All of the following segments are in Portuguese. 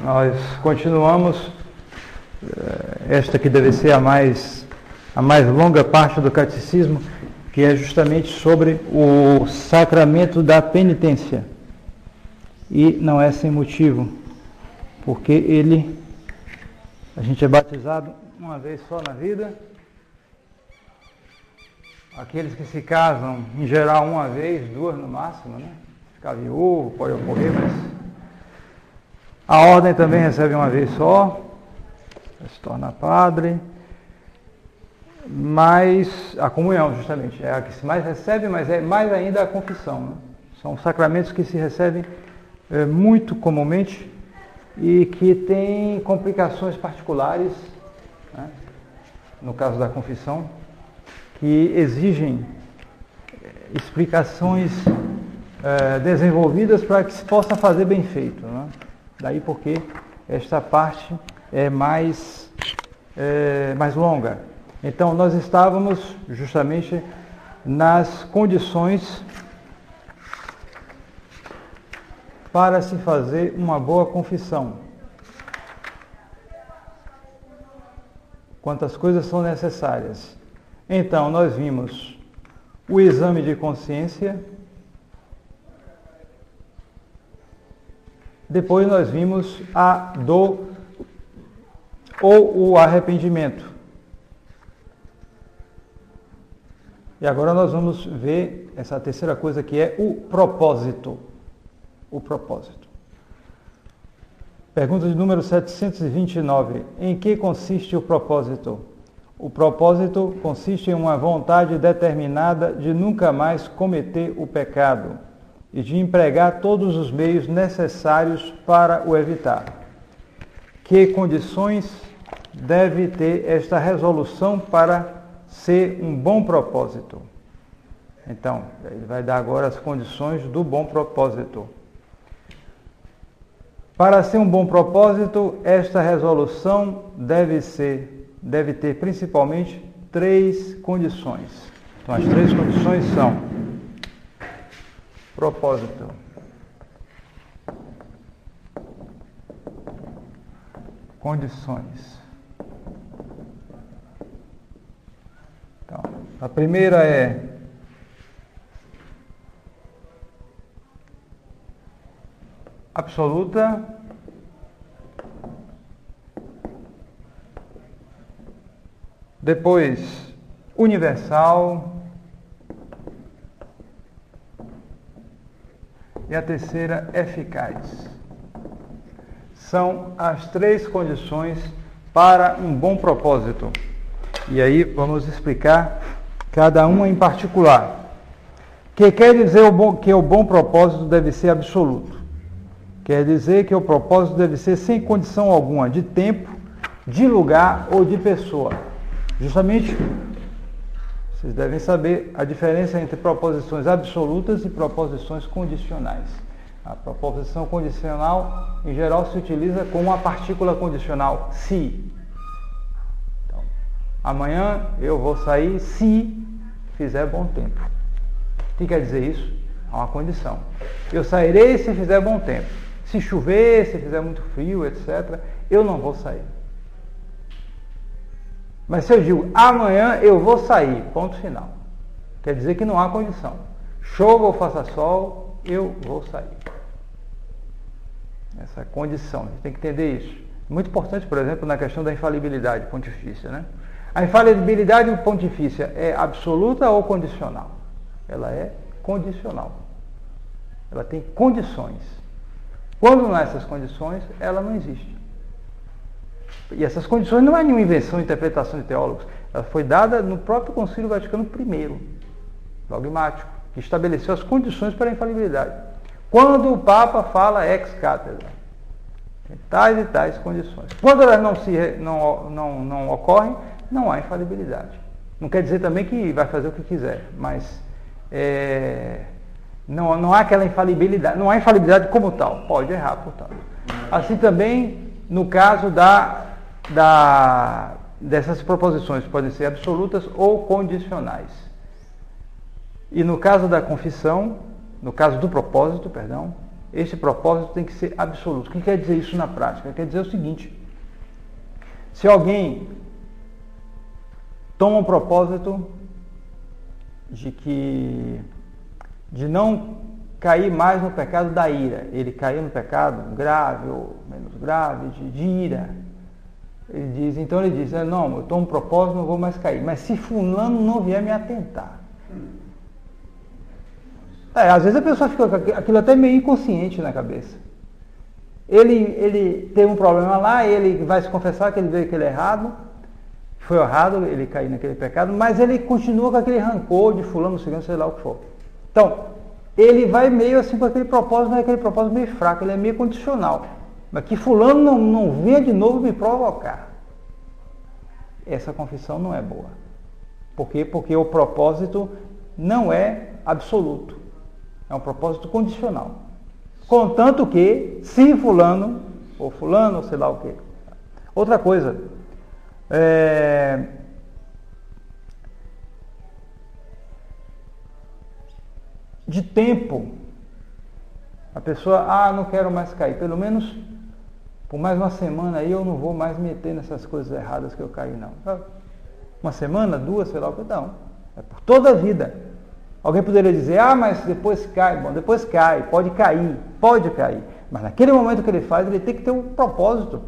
Nós continuamos esta que deve ser a mais longa parte do catecismo, que é justamente sobre o sacramento da penitência. E não é sem motivo, porque a gente é batizado uma vez só na vida. Aqueles que se casam, em geral, uma vez, duas no máximo, né? Ficar viúvo, pode ocorrer, mas a ordem também recebe uma vez só, se torna padre. Mas a comunhão, justamente, é a que se mais recebe, mas é mais ainda a confissão, né? São sacramentos que se recebem muito comumente e que têm complicações particulares, né? No caso da confissão, que exigem explicações desenvolvidas para que se possa fazer bem feito, né? Daí porque esta parte é mais longa. Então, nós estávamos justamente nas condições para se fazer uma boa confissão. Quantas coisas são necessárias. Então, nós vimos o exame de consciência. Depois nós vimos a dor ou o arrependimento. E agora nós vamos ver essa terceira coisa, que é o propósito. O propósito. Pergunta de número 729. Em que consiste o propósito? O propósito consiste em uma vontade determinada de nunca mais cometer o pecado e de empregar todos os meios necessários para o evitar. Que condições deve ter esta resolução para ser um bom propósito? Então, ele vai dar agora as condições do bom propósito. Para ser um bom propósito, esta resolução deve ter principalmente 3 condições. Então, as 3 condições são: propósito, condições. Então, a primeira é absoluta, depois universal e a terceira eficaz. São as 3 condições para um bom propósito. E aí vamos explicar cada uma em particular. Que quer dizer que o bom propósito deve ser absoluto. Quer dizer que o propósito deve ser sem condição alguma de tempo, de lugar ou de pessoa. Justamente, vocês devem saber a diferença entre proposições absolutas e proposições condicionais. A proposição condicional, em geral, se utiliza com uma partícula condicional, se. Então, amanhã eu vou sair se fizer bom tempo. O que quer dizer isso? É uma condição. Eu sairei se fizer bom tempo. Se chover, se fizer muito frio, etc., eu não vou sair. Mas se eu digo, amanhã eu vou sair, ponto final. Quer dizer que não há condição. Chova ou faça sol, eu vou sair. Essa condição, a gente tem que entender isso. Muito importante, por exemplo, na questão da infalibilidade pontifícia, né? A infalibilidade pontifícia é absoluta ou condicional? Ela é condicional. Ela tem condições. Quando não há essas condições, ela não existe. E essas condições não é nenhuma invenção, interpretação de teólogos. Ela foi dada no próprio Concílio Vaticano I, dogmático, que estabeleceu as condições para a infalibilidade. Quando o Papa fala ex cathedra, tem tais e tais condições. Quando elas não ocorrem, não há infalibilidade. Não quer dizer também que vai fazer o que quiser, mas não há aquela infalibilidade, não há infalibilidade como tal, pode errar, portanto. Assim também, no caso dessas proposições, podem ser absolutas ou condicionais. E no caso da confissão, no caso do propósito, esse propósito tem que ser absoluto. O que quer dizer isso na prática? Quer dizer o seguinte: se alguém toma um propósito de não cair mais no pecado da ira, ele caiu no pecado grave ou menos grave de ira, então ele diz, não, eu tomo um propósito, não vou mais cair, mas se fulano não vier me atentar. Às vezes a pessoa fica com aquilo até meio inconsciente na cabeça. Ele tem um problema lá, ele vai se confessar que ele vê que ele é errado, foi errado, ele caiu naquele pecado, mas ele continua com aquele rancor de fulano, cigano, sei lá o que for. Então, ele vai meio assim com aquele propósito, mas é aquele propósito meio fraco, ele é meio condicional. Mas que fulano não venha de novo me provocar. Essa confissão não é boa. Por quê? Porque o propósito não é absoluto. É um propósito condicional. Contanto que, se fulano, ou sei lá o quê. Outra coisa, de tempo, a pessoa, não quero mais cair, pelo menos por mais uma semana aí eu não vou mais meter nessas coisas erradas que eu caí, não. Uma semana, duas, sei lá o que, não. É por toda a vida. Alguém poderia dizer, mas depois cai. Bom, depois cai, pode cair. Mas naquele momento que ele faz, ele tem que ter um propósito.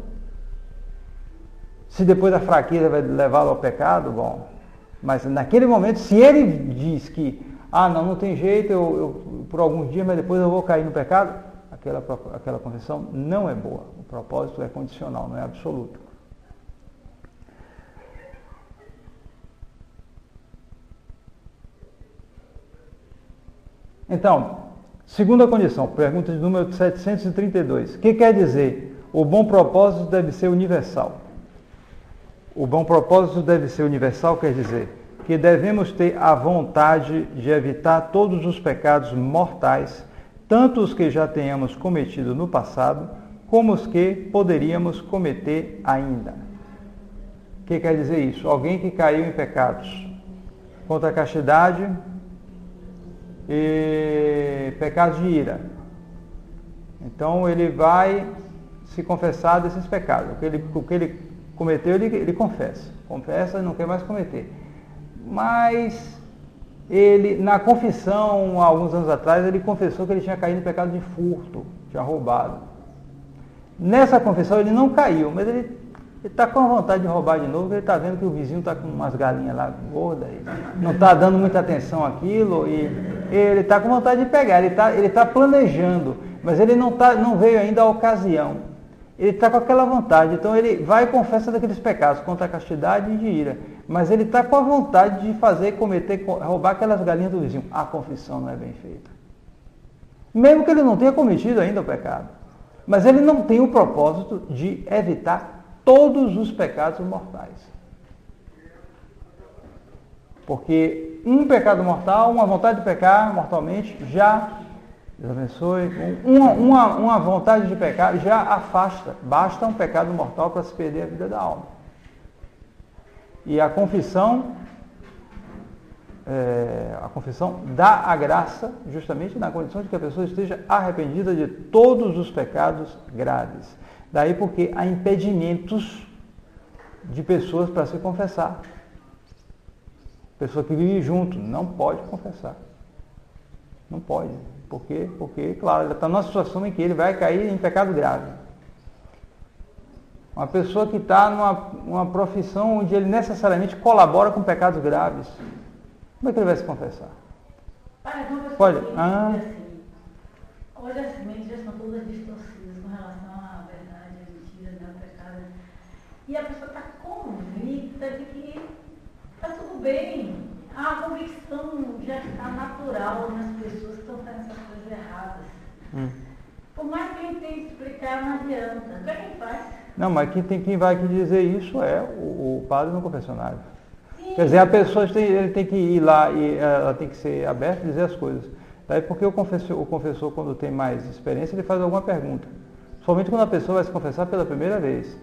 Se depois da fraqueza vai levá-lo ao pecado, bom. Mas naquele momento, se ele diz que, não tem jeito, eu por alguns dias, mas depois eu vou cair no pecado, aquela confissão não é boa. O propósito é condicional, não é absoluto. Então, segunda condição, pergunta de número 732. O que quer dizer? O bom propósito deve ser universal. O bom propósito deve ser universal quer dizer que devemos ter a vontade de evitar todos os pecados mortais, tanto os que já tenhamos cometido no passado, como os que poderíamos cometer ainda. O que quer dizer isso? Alguém que caiu em pecados contra a castidade e pecados de ira. Então ele vai se confessar desses pecados. O que ele cometeu, ele confessa. Confessa e não quer mais cometer. Mas ele, na confissão, há alguns anos atrás, ele confessou que ele tinha caído em pecado de furto, tinha roubado. Nessa confissão ele não caiu, mas ele está com a vontade de roubar de novo, ele está vendo que o vizinho está com umas galinhas lá gordas, não está dando muita atenção àquilo, e ele está com vontade de pegar, ele está planejando, mas ele não veio ainda a ocasião. Ele está com aquela vontade, então ele vai e confessa daqueles pecados contra a castidade e de ira, mas ele está com a vontade de roubar aquelas galinhas do vizinho. A confissão não é bem feita. Mesmo que ele não tenha cometido ainda o pecado, mas ele não tem o propósito de evitar todos os pecados mortais. Porque um pecado mortal, uma vontade de pecar mortalmente, Deus abençoe, uma vontade de pecar já afasta. Basta um pecado mortal para se perder a vida da alma. E a confissão dá a graça justamente na condição de que a pessoa esteja arrependida de todos os pecados graves. Daí porque há impedimentos de pessoas para se confessar. Pessoa que vive junto não pode confessar. Não pode. Por quê? Porque, claro, ele está numa situação em que ele vai cair em pecado grave. Uma pessoa que está numa profissão onde ele necessariamente colabora com pecados graves. Como é que ele vai se confessar? Pode. Hoje as mentes já estão todas distorcidas com relação à verdade, à mentira, ao pecado. E a pessoa está convicta de que está tudo bem. A convicção já está natural nas pessoas que estão fazendo essas coisas erradas. Por mais que a gente tente explicar, não adianta. O que é que faz? Não, mas quem vai aqui dizer isso é o padre no confessionário. Sim. Quer dizer, a pessoa ele tem que ir lá e ela tem que ser aberta e dizer as coisas. Daí porque o confessor, quando tem mais experiência, ele faz alguma pergunta. Somente quando a pessoa vai se confessar pela primeira vez.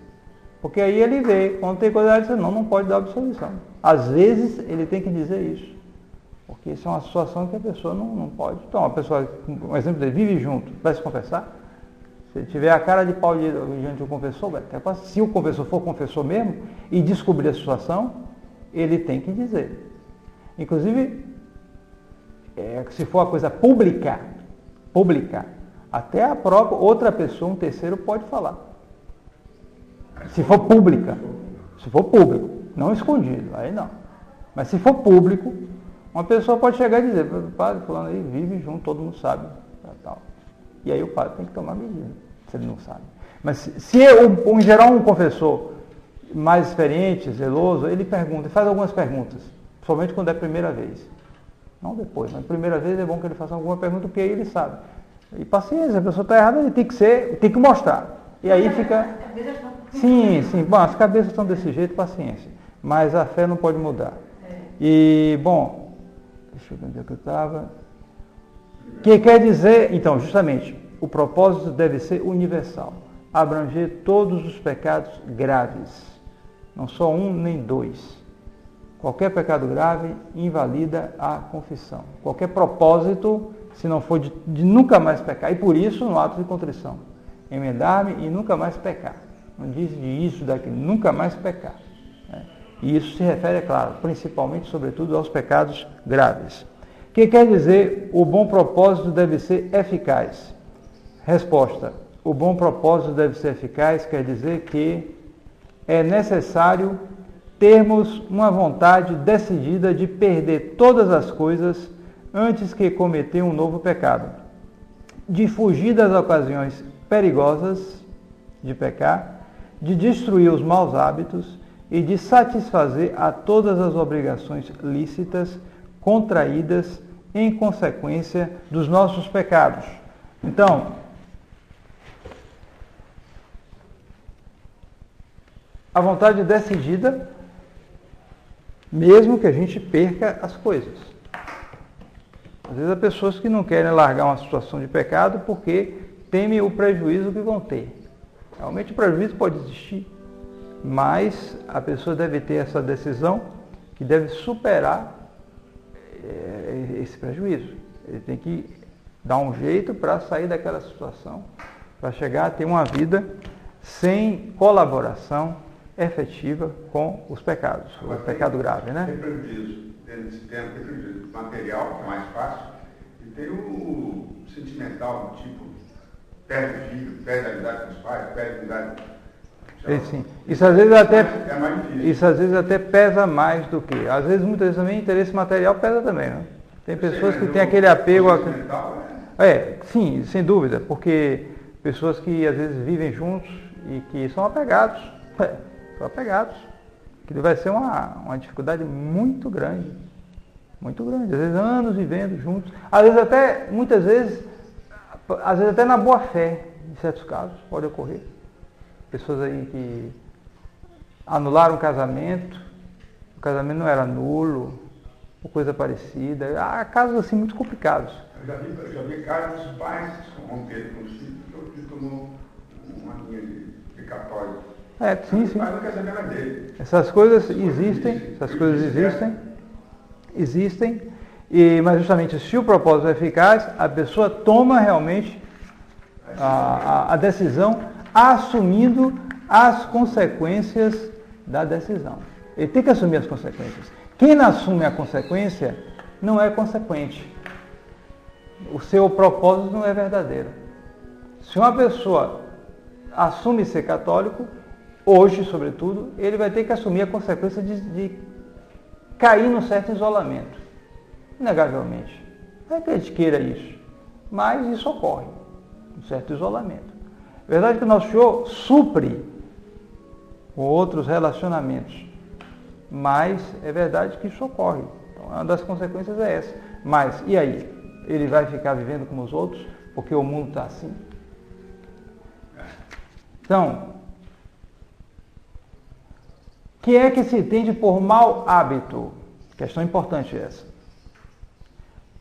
Porque aí ele vê, quando tem coisa, ele diz, não pode dar absolvição. Às vezes ele tem que dizer isso. Porque isso é uma situação que a pessoa não pode. Então, a pessoa, um exemplo dele, vive junto, vai se confessar. Se tiver a cara de pau diante do confessor, se o confessor for confessor mesmo e descobrir a situação, ele tem que dizer. Inclusive, se for uma coisa pública, até a própria outra pessoa, um terceiro, pode falar. Se for pública, se for público, não escondido, aí não. Mas se for público, uma pessoa pode chegar e dizer, padre, fulano aí vive junto, todo mundo sabe. Tal. E aí o padre tem que tomar medida, se ele não sabe. Mas se em geral um confessor mais experiente, zeloso, ele pergunta, faz algumas perguntas, somente quando é a primeira vez. Não depois, mas a primeira vez é bom que ele faça alguma pergunta, porque aí ele sabe. E paciência, a pessoa está errada, ele tem que mostrar. E aí fica... Sim, bom, as cabeças estão desse jeito, paciência. Mas a fé não pode mudar. E, bom, deixa eu ver onde é que eu estava. Que quer dizer, então, justamente, o propósito deve ser universal. Abranger todos os pecados graves. Não só um nem dois. Qualquer pecado grave invalida a confissão. Qualquer propósito, se não for de nunca mais pecar. E por isso, no ato de contrição, emendar-me e nunca mais pecar. Não diz de isso, daquilo, nunca mais pecar. E isso se refere, é claro, principalmente, sobretudo, aos pecados graves. O que quer dizer o bom propósito deve ser eficaz? Resposta. O bom propósito deve ser eficaz quer dizer que é necessário termos uma vontade decidida de perder todas as coisas antes que cometer um novo pecado, de fugir das ocasiões perigosas de pecar, de destruir os maus hábitos e de satisfazer a todas as obrigações lícitas contraídas em consequência dos nossos pecados. Então, a vontade decidida, mesmo que a gente perca as coisas. Às vezes há pessoas que não querem largar uma situação de pecado porque temem o prejuízo que vão ter. Realmente o prejuízo pode existir, mas a pessoa deve ter essa decisão que deve superar esse prejuízo. Ele tem que dar um jeito para sair daquela situação, para chegar a ter uma vida sem colaboração efetiva com os pecados, o pecado grave, né? Tem prejuízo, tem prejuízo material, que é mais fácil, e tem o sentimental, tipo, perde o filho, perde a amizade com os pais, perde a amizade... Sim. Isso às vezes até é mais difícil. Isso às vezes até pesa mais do que. Às vezes, muitas vezes também, interesse material pesa também, né? Tem pessoas que têm aquele apego. Sim, sem dúvida, porque pessoas que às vezes vivem juntos e que são apegados, que vai ser uma dificuldade muito grande. Muito grande. Às vezes anos vivendo juntos. Às vezes até, muitas vezes, até na boa fé, em certos casos, pode ocorrer. Pessoas aí que anularam o casamento não era nulo, ou coisa parecida. Há casos assim muito complicados. Eu já vi casos dos pais que romperam com os filhos, que tomou uma linha de católico. Sim. O pai não quer saber nada dele. Essas coisas existem, mas justamente se o propósito é eficaz, a pessoa toma realmente a decisão assumindo as consequências da decisão. Ele tem que assumir as consequências. Quem não assume a consequência não é consequente. O seu propósito não é verdadeiro. Se uma pessoa assume ser católico, hoje, sobretudo, ele vai ter que assumir a consequência de cair num certo isolamento. Inegavelmente. Não é que a gente queira isso, mas isso ocorre. Um certo isolamento. É verdade que o nosso Senhor supre com outros relacionamentos, mas é verdade que isso ocorre. Então, uma das consequências é essa. Mas, e aí? Ele vai ficar vivendo como os outros, porque o mundo está assim? Então, o que é que se entende por mau hábito? Questão importante essa.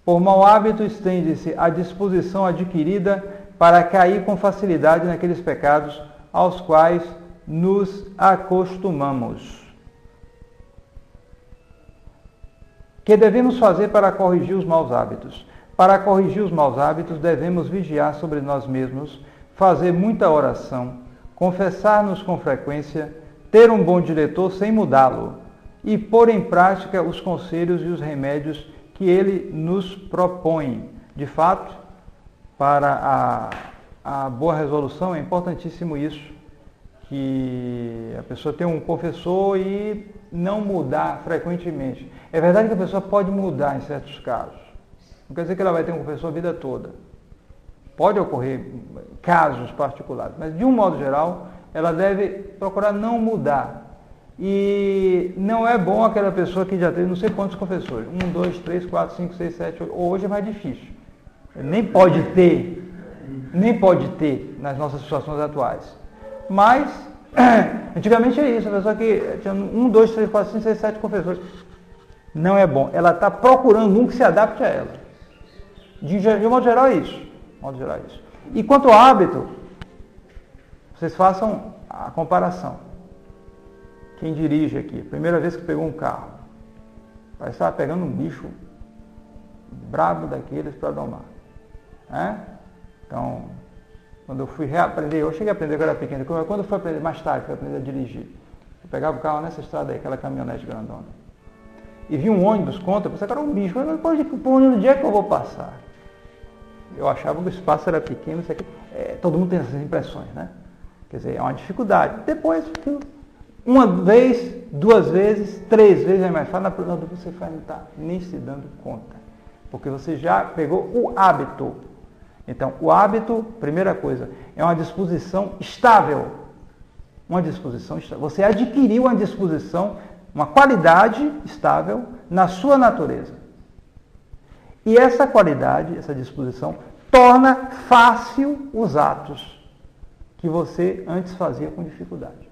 Por mau hábito estende-se a disposição adquirida para cair com facilidade naqueles pecados aos quais nos acostumamos. Que devemos fazer para corrigir os maus hábitos? Para corrigir os maus hábitos, devemos vigiar sobre nós mesmos, fazer muita oração, confessar-nos com frequência, ter um bom diretor sem mudá-lo e pôr em prática os conselhos e os remédios que ele nos propõe. De fato, para a boa resolução é importantíssimo isso, que a pessoa tenha um confessor e não mudar frequentemente. É verdade que a pessoa pode mudar em certos casos. Não quer dizer que ela vai ter um confessor a vida toda. Pode ocorrer casos particulares, mas de um modo geral, ela deve procurar não mudar. E não é bom aquela pessoa que já teve não sei quantos confessores. 1, 2, 3, 4, 5, 6, 7, 8. Hoje é mais difícil. Nem pode ter nas nossas situações atuais. Mas, antigamente é isso, a pessoa que tinha 1, 2, 3, 4, 5, 6, 7 confessores. Não é bom. Ela está procurando um que se adapte a ela. De modo geral é isso. E quanto ao hábito, vocês façam a comparação. Quem dirige aqui, primeira vez que pegou um carro, vai estar pegando um bicho brabo daqueles para domar. Então, quando eu fui reaprender, eu cheguei a aprender quando eu era pequeno, quando eu fui aprender mais tarde, fui aprender a dirigir, eu pegava o carro nessa estrada aí, aquela caminhonete grandona, e vi um ônibus contra, eu pensei que era um bicho, mas por onde é que eu vou passar? Eu achava que o espaço era pequeno, isso aqui, todo mundo tem essas impressões, né? Quer dizer, é uma dificuldade. Depois, uma vez, 2 vezes, 3 vezes é mais fácil, na você vai não estar nem se dando conta, porque você já pegou o hábito. Então, o hábito, primeira coisa, é uma disposição estável. Você adquiriu uma disposição, uma qualidade estável na sua natureza. E essa qualidade, essa disposição, torna fácil os atos que você antes fazia com dificuldade.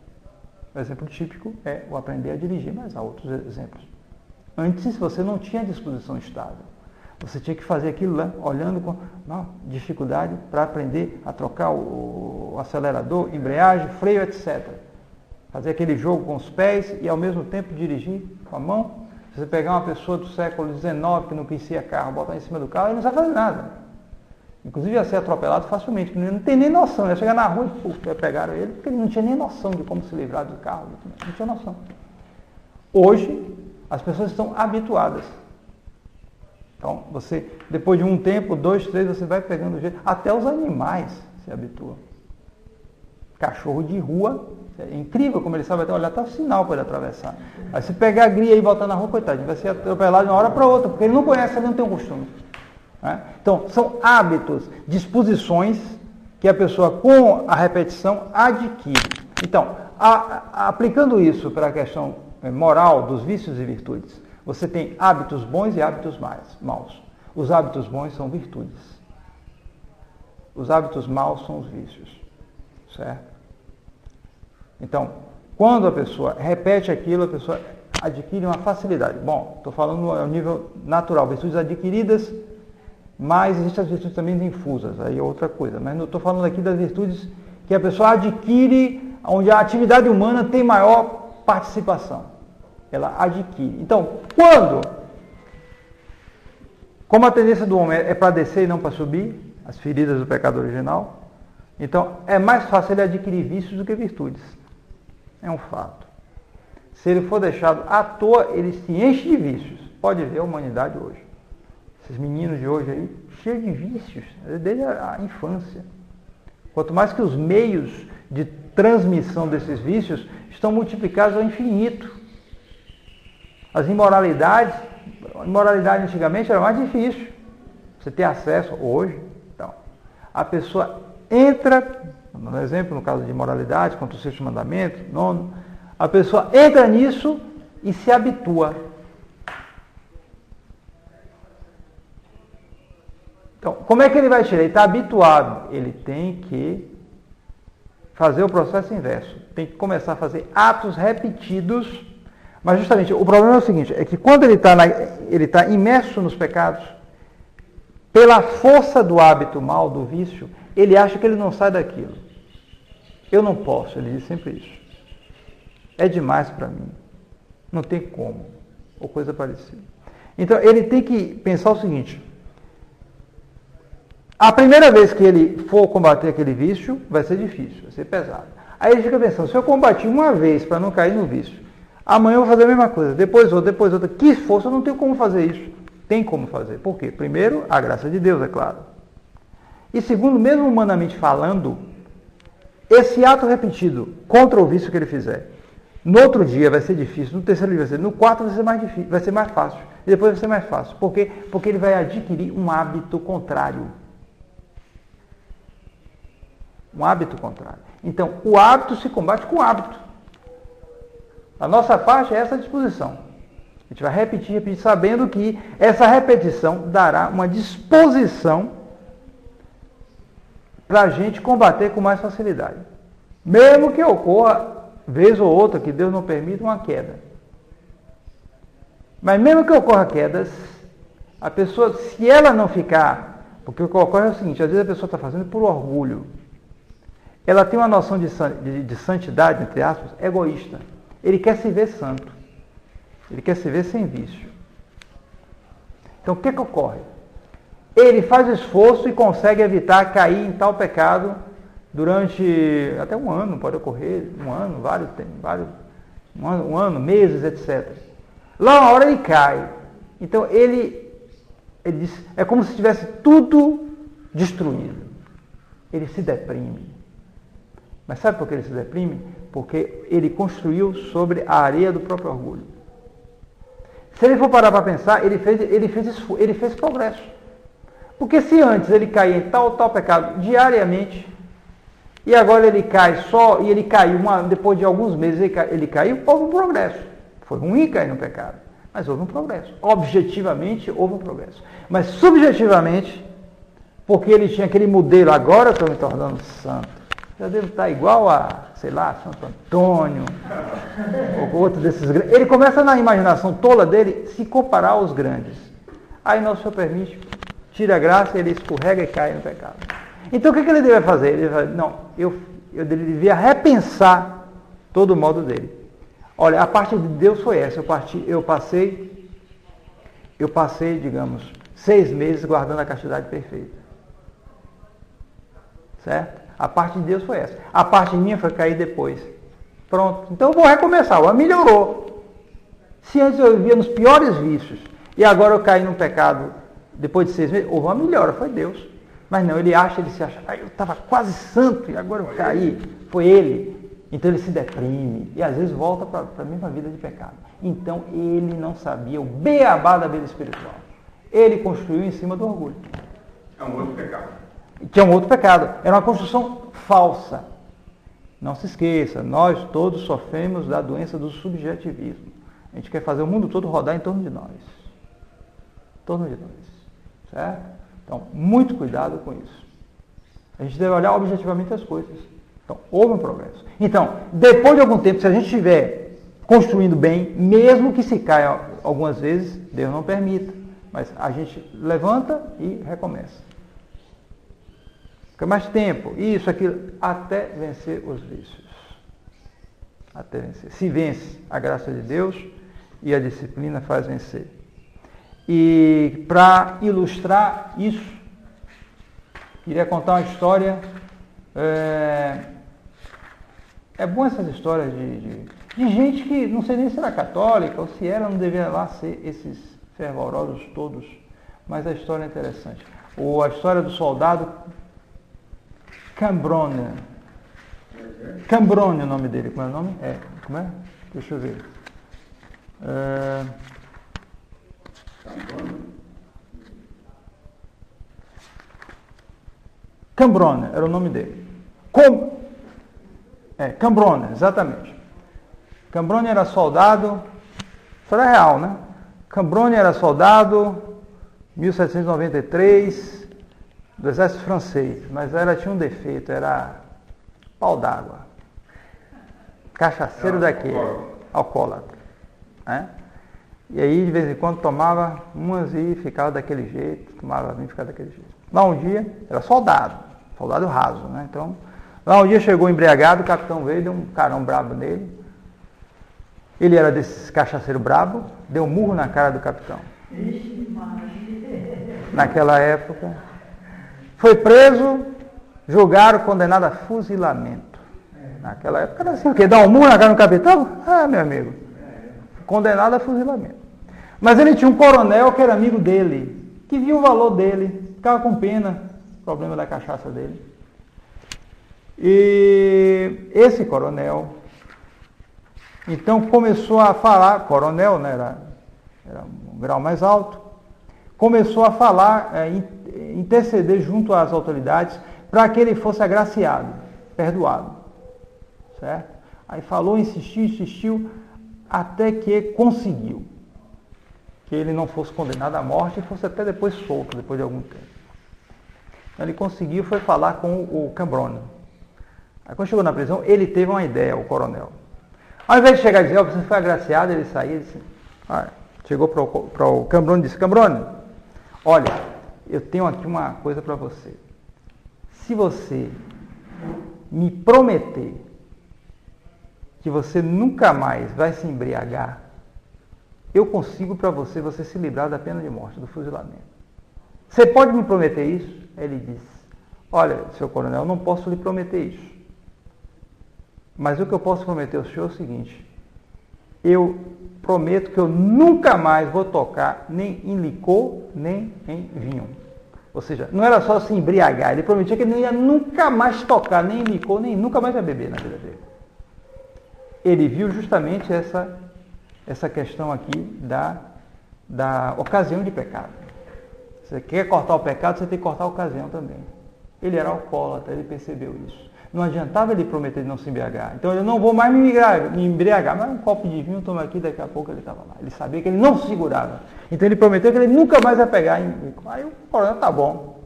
O exemplo típico é o aprender a dirigir, mas há outros exemplos. Antes você não tinha disposição estável. Você tinha que fazer aquilo lá, olhando com dificuldade para aprender a trocar o acelerador, embreagem, freio, etc. Fazer aquele jogo com os pés e ao mesmo tempo dirigir com a mão. Se você pegar uma pessoa do século XIX que não conhecia carro, botar em cima do carro, ele não sabe fazer nada. Inclusive ia ser atropelado facilmente, porque ele não tem nem noção. Ele ia chegar na rua e pegaram ele, porque ele não tinha nem noção de como se livrar do carro. Não tinha noção. Hoje, as pessoas estão habituadas. Então, você, depois de um tempo, 2, 3, você vai pegando o jeito. Até os animais se habituam. Cachorro de rua, é incrível como ele sabe até olhar, até o sinal para ele atravessar. Aí você pegar a gria e botar na rua, coitado, vai ser atropelado de uma hora para outra, porque ele não conhece, ele não tem o costume. Então, são hábitos, disposições que a pessoa, com a repetição, adquire. Então, aplicando isso para a questão moral dos vícios e virtudes, você tem hábitos bons e hábitos maus. Os hábitos bons são virtudes. Os hábitos maus são os vícios. Certo? Então, quando a pessoa repete aquilo, a pessoa adquire uma facilidade. Bom, estou falando ao nível natural, virtudes adquiridas, mas existem as virtudes também infusas, aí é outra coisa. Mas não estou falando aqui das virtudes que a pessoa adquire, onde a atividade humana tem maior participação. Ela adquire. Então, como a tendência do homem é para descer e não para subir, as feridas do pecado original, então é mais fácil ele adquirir vícios do que virtudes. É um fato. Se ele for deixado à toa, ele se enche de vícios. Pode ver a humanidade hoje. Esses meninos de hoje aí, cheios de vícios, desde a infância. Quanto mais que os meios de transmissão desses vícios estão multiplicados ao infinito. As imoralidades, a imoralidade antigamente era mais difícil. Você ter acesso hoje. Então, a pessoa entra, no exemplo, no caso de imoralidade, contra o sexto mandamento, 9, a pessoa entra nisso e se habitua. Então, como é que ele vai tirar? Ele está habituado. Ele tem que fazer o processo inverso. Tem que começar a fazer atos repetidos. Mas justamente, o problema é o seguinte, é que quando ele está imerso nos pecados, pela força do hábito mal, do vício, ele acha que ele não sai daquilo. Eu não posso, ele diz sempre isso. É demais para mim. Não tem como. Ou coisa parecida. Então, ele tem que pensar o seguinte: a primeira vez que ele for combater aquele vício, vai ser difícil, vai ser pesado. Aí ele fica pensando, se eu combati uma vez para não cair no vício, amanhã eu vou fazer a mesma coisa, depois outra. Que força, eu não tenho como fazer isso. Tem como fazer. Por quê? Primeiro, a graça de Deus, é claro. E segundo, mesmo humanamente falando, esse ato repetido contra o vício que ele fizer, no outro dia vai ser difícil, no terceiro dia vai ser, no quarto vai ser mais difícil, vai ser mais fácil, e depois vai ser mais fácil. Por quê? Porque ele vai adquirir um hábito contrário. Um hábito contrário. Então, o hábito se combate com o hábito. A nossa parte é essa disposição. A gente vai repetir, sabendo que essa repetição dará uma disposição para a gente combater com mais facilidade. Mesmo que ocorra, vez ou outra, que Deus não permita, uma queda. Mas mesmo que ocorra quedas, a pessoa, se ela não ficar... Porque o que ocorre é o seguinte, às vezes a pessoa está fazendo por orgulho. Ela tem uma noção de santidade, entre aspas, egoísta. Ele quer se ver santo. Ele quer se ver sem vício. Então, o que ocorre? Ele faz esforço e consegue evitar cair em tal pecado durante até um ano, pode ocorrer, um ano, meses, etc. Lá na hora ele cai. Então, ele diz, é como se tivesse tudo destruído. Ele se deprime. Mas sabe por que ele se deprime? Porque ele construiu sobre a areia do próprio orgulho. Se ele for parar para pensar, ele fez progresso. Porque se antes ele caía em tal pecado diariamente, e agora ele cai só, e ele caiu, depois de alguns meses ele caiu, houve um progresso. Foi ruim cair no pecado, mas houve um progresso. Objetivamente houve um progresso. Mas subjetivamente, porque ele tinha aquele modelo, agora eu estou me tornando santo. Já devo estar igual a, sei lá, Santo Antônio, ou outro desses grandes. Ele começa na imaginação tola dele se comparar aos grandes. Aí Nosso Senhor permite, tira a graça, ele escorrega e cai no pecado. Então o que ele deve fazer? Ele vai, eu devia repensar todo o modo dele. Olha, a parte de Deus foi essa. Eu passei, digamos, 6 meses guardando a castidade perfeita. Certo? A parte de Deus foi essa. A parte minha foi cair depois. Pronto. Então eu vou recomeçar. Melhorou. Se antes eu vivia nos piores vícios e agora eu caí num pecado depois de 6 meses, houve uma melhora, foi Deus. Mas não, ele se acha, eu estava quase santo e agora eu caí. Foi ele. Então ele se deprime e às vezes volta para a mesma vida de pecado. Então ele não sabia o beabá da vida espiritual. Ele construiu em cima do orgulho. É um outro pecado. Que é um outro pecado. Era uma construção falsa. Não se esqueça, nós todos sofremos da doença do subjetivismo. A gente quer fazer o mundo todo rodar em torno de nós. Em torno de nós. Certo? Então, muito cuidado com isso. A gente deve olhar objetivamente as coisas. Então, houve um progresso. Então, depois de algum tempo, se a gente estiver construindo bem, mesmo que se caia algumas vezes, Deus não permita. Mas a gente levanta e recomeça. Fica mais tempo, isso, aquilo, até vencer os vícios. Até vencer. Se vence a graça de Deus e a disciplina faz vencer. E para ilustrar isso, queria contar uma história. É bom essas histórias de gente que não sei nem se era católica ou se ela não deveria lá ser esses fervorosos todos, mas a história é interessante. Ou a história do soldado Cambronne. Cambronne é o nome dele. Como é o nome? Como é? Deixa eu ver. Cambronne era o nome dele. Cambronne, exatamente. Cambronne era soldado. História real, né? Cambronne era soldado, 1793, do exército francês, mas tinha um defeito, era pau d'água. Cachaceiro daquele, alcoólatra. Né? E aí, de vez em quando, tomava umas e ficava daquele jeito, tomava vinho e ficava daquele jeito. Lá um dia, era soldado raso, né? Então, lá um dia chegou embriagado, o capitão veio, deu um carão brabo nele. Ele era desses cachaceiro brabo, deu um murro na cara do capitão. naquela época. Foi preso, julgaram, condenado a fuzilamento. Naquela época era assim, o quê? Dar um murro na cara do capitão? Ah, meu amigo. Condenado a fuzilamento. Mas ele tinha um coronel que era amigo dele, que viu o valor dele, ficava com pena, problema da cachaça dele. E esse coronel, então começou a falar, coronel, né, era um grau mais alto, começou a falar, interceder junto às autoridades para que ele fosse agraciado, perdoado, certo? Aí falou, insistiu, até que conseguiu que ele não fosse condenado à morte e fosse até depois solto, depois de algum tempo. Então ele conseguiu, foi falar com o Cambronne. Aí quando chegou na prisão, ele teve uma ideia, o coronel. Ao invés de chegar e dizer, você foi agraciado, ele saiu e disse, chegou para o Cambronne e disse, Cambronne, olha, eu tenho aqui uma coisa para você. Se você me prometer que você nunca mais vai se embriagar, eu consigo para você se livrar da pena de morte, do fuzilamento. Você pode me prometer isso? Ele disse, olha, seu coronel, eu não posso lhe prometer isso. Mas o que eu posso prometer ao senhor é o seguinte, eu prometo que eu nunca mais vou tocar nem em licor, nem em vinho. Ou seja, não era só se embriagar, ele prometia que ele não ia nunca mais tocar nem em licor, nem nunca mais ia beber na vida dele. Ele viu justamente essa questão aqui da ocasião de pecado. Você quer cortar o pecado, você tem que cortar a ocasião também. Ele era alcoólatra, ele percebeu isso. Não adiantava ele prometer de não se embriagar. Então ele não vou mais me embriagar, mas um copo de vinho, toma aqui, daqui a pouco ele estava lá. Ele sabia que ele não se segurava. Então ele prometeu que ele nunca mais ia pegar. Aí o coronel, tá bom.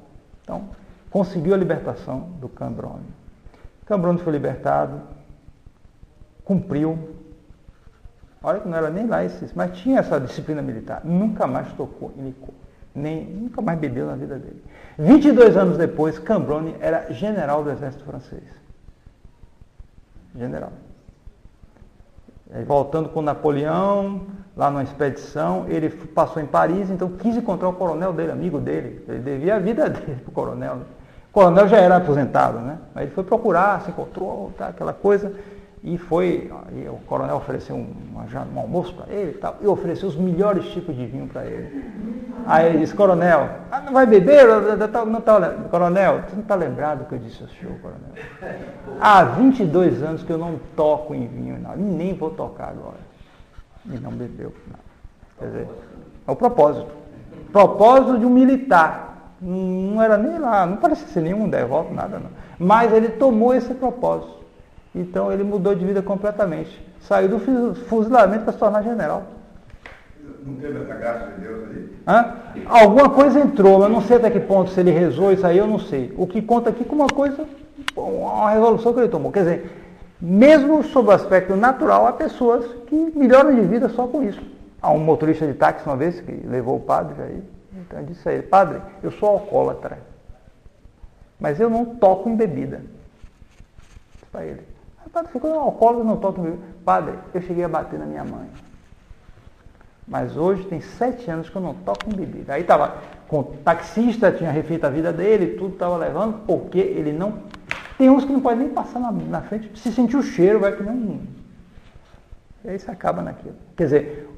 Então conseguiu a libertação do Cambronne. Cambronne foi libertado, cumpriu. Olha que não era nem lá mas tinha essa disciplina militar. Nunca mais tocou em licor. Nunca mais bebeu na vida dele. 22 anos depois, Cambronne era general do exército francês. General. Aí, voltando com Napoleão, lá numa expedição, ele passou em Paris, então quis encontrar o coronel dele, amigo dele. Ele devia a vida dele para o coronel. O coronel já era aposentado, né? Mas ele foi procurar, se encontrou, tá, aquela coisa. E o coronel ofereceu um almoço para ele e ofereceu os melhores tipos de vinho para ele. Aí ele disse, coronel, não vai beber? Coronel, você não está lembrado que eu disse ao senhor, coronel? Há 22 anos que eu não toco em vinho, não, e nem vou tocar agora. E não bebeu. Não. Quer dizer, é o propósito. Propósito de um militar. Não era nem lá, não parecia ser nenhum devoto, nada não. Mas ele tomou esse propósito. Então ele mudou de vida completamente. Saiu do fuzilamento para se tornar general. Não teve essa graça de Deus ali? Alguma coisa entrou, mas não sei até que ponto, se ele rezou isso aí, eu não sei. O que conta aqui como uma revolução que ele tomou. Quer dizer, mesmo sob o aspecto natural, há pessoas que melhoram de vida só com isso. Há um motorista de táxi uma vez que levou o padre aí. Então ele disse a ele, padre, eu sou alcoólatra, mas eu não toco em bebida. Para ele. Padre, ficou alcoólatra, não toco em bebida. Padre, eu cheguei a bater na minha mãe. Mas hoje tem 7 anos que eu não toco em bebida. Aí estava com o taxista, tinha refeito a vida dele, tudo estava levando, porque ele não... Tem uns que não podem nem passar na frente, se sentir o cheiro, vai que não... E aí você acaba naquilo. Quer dizer,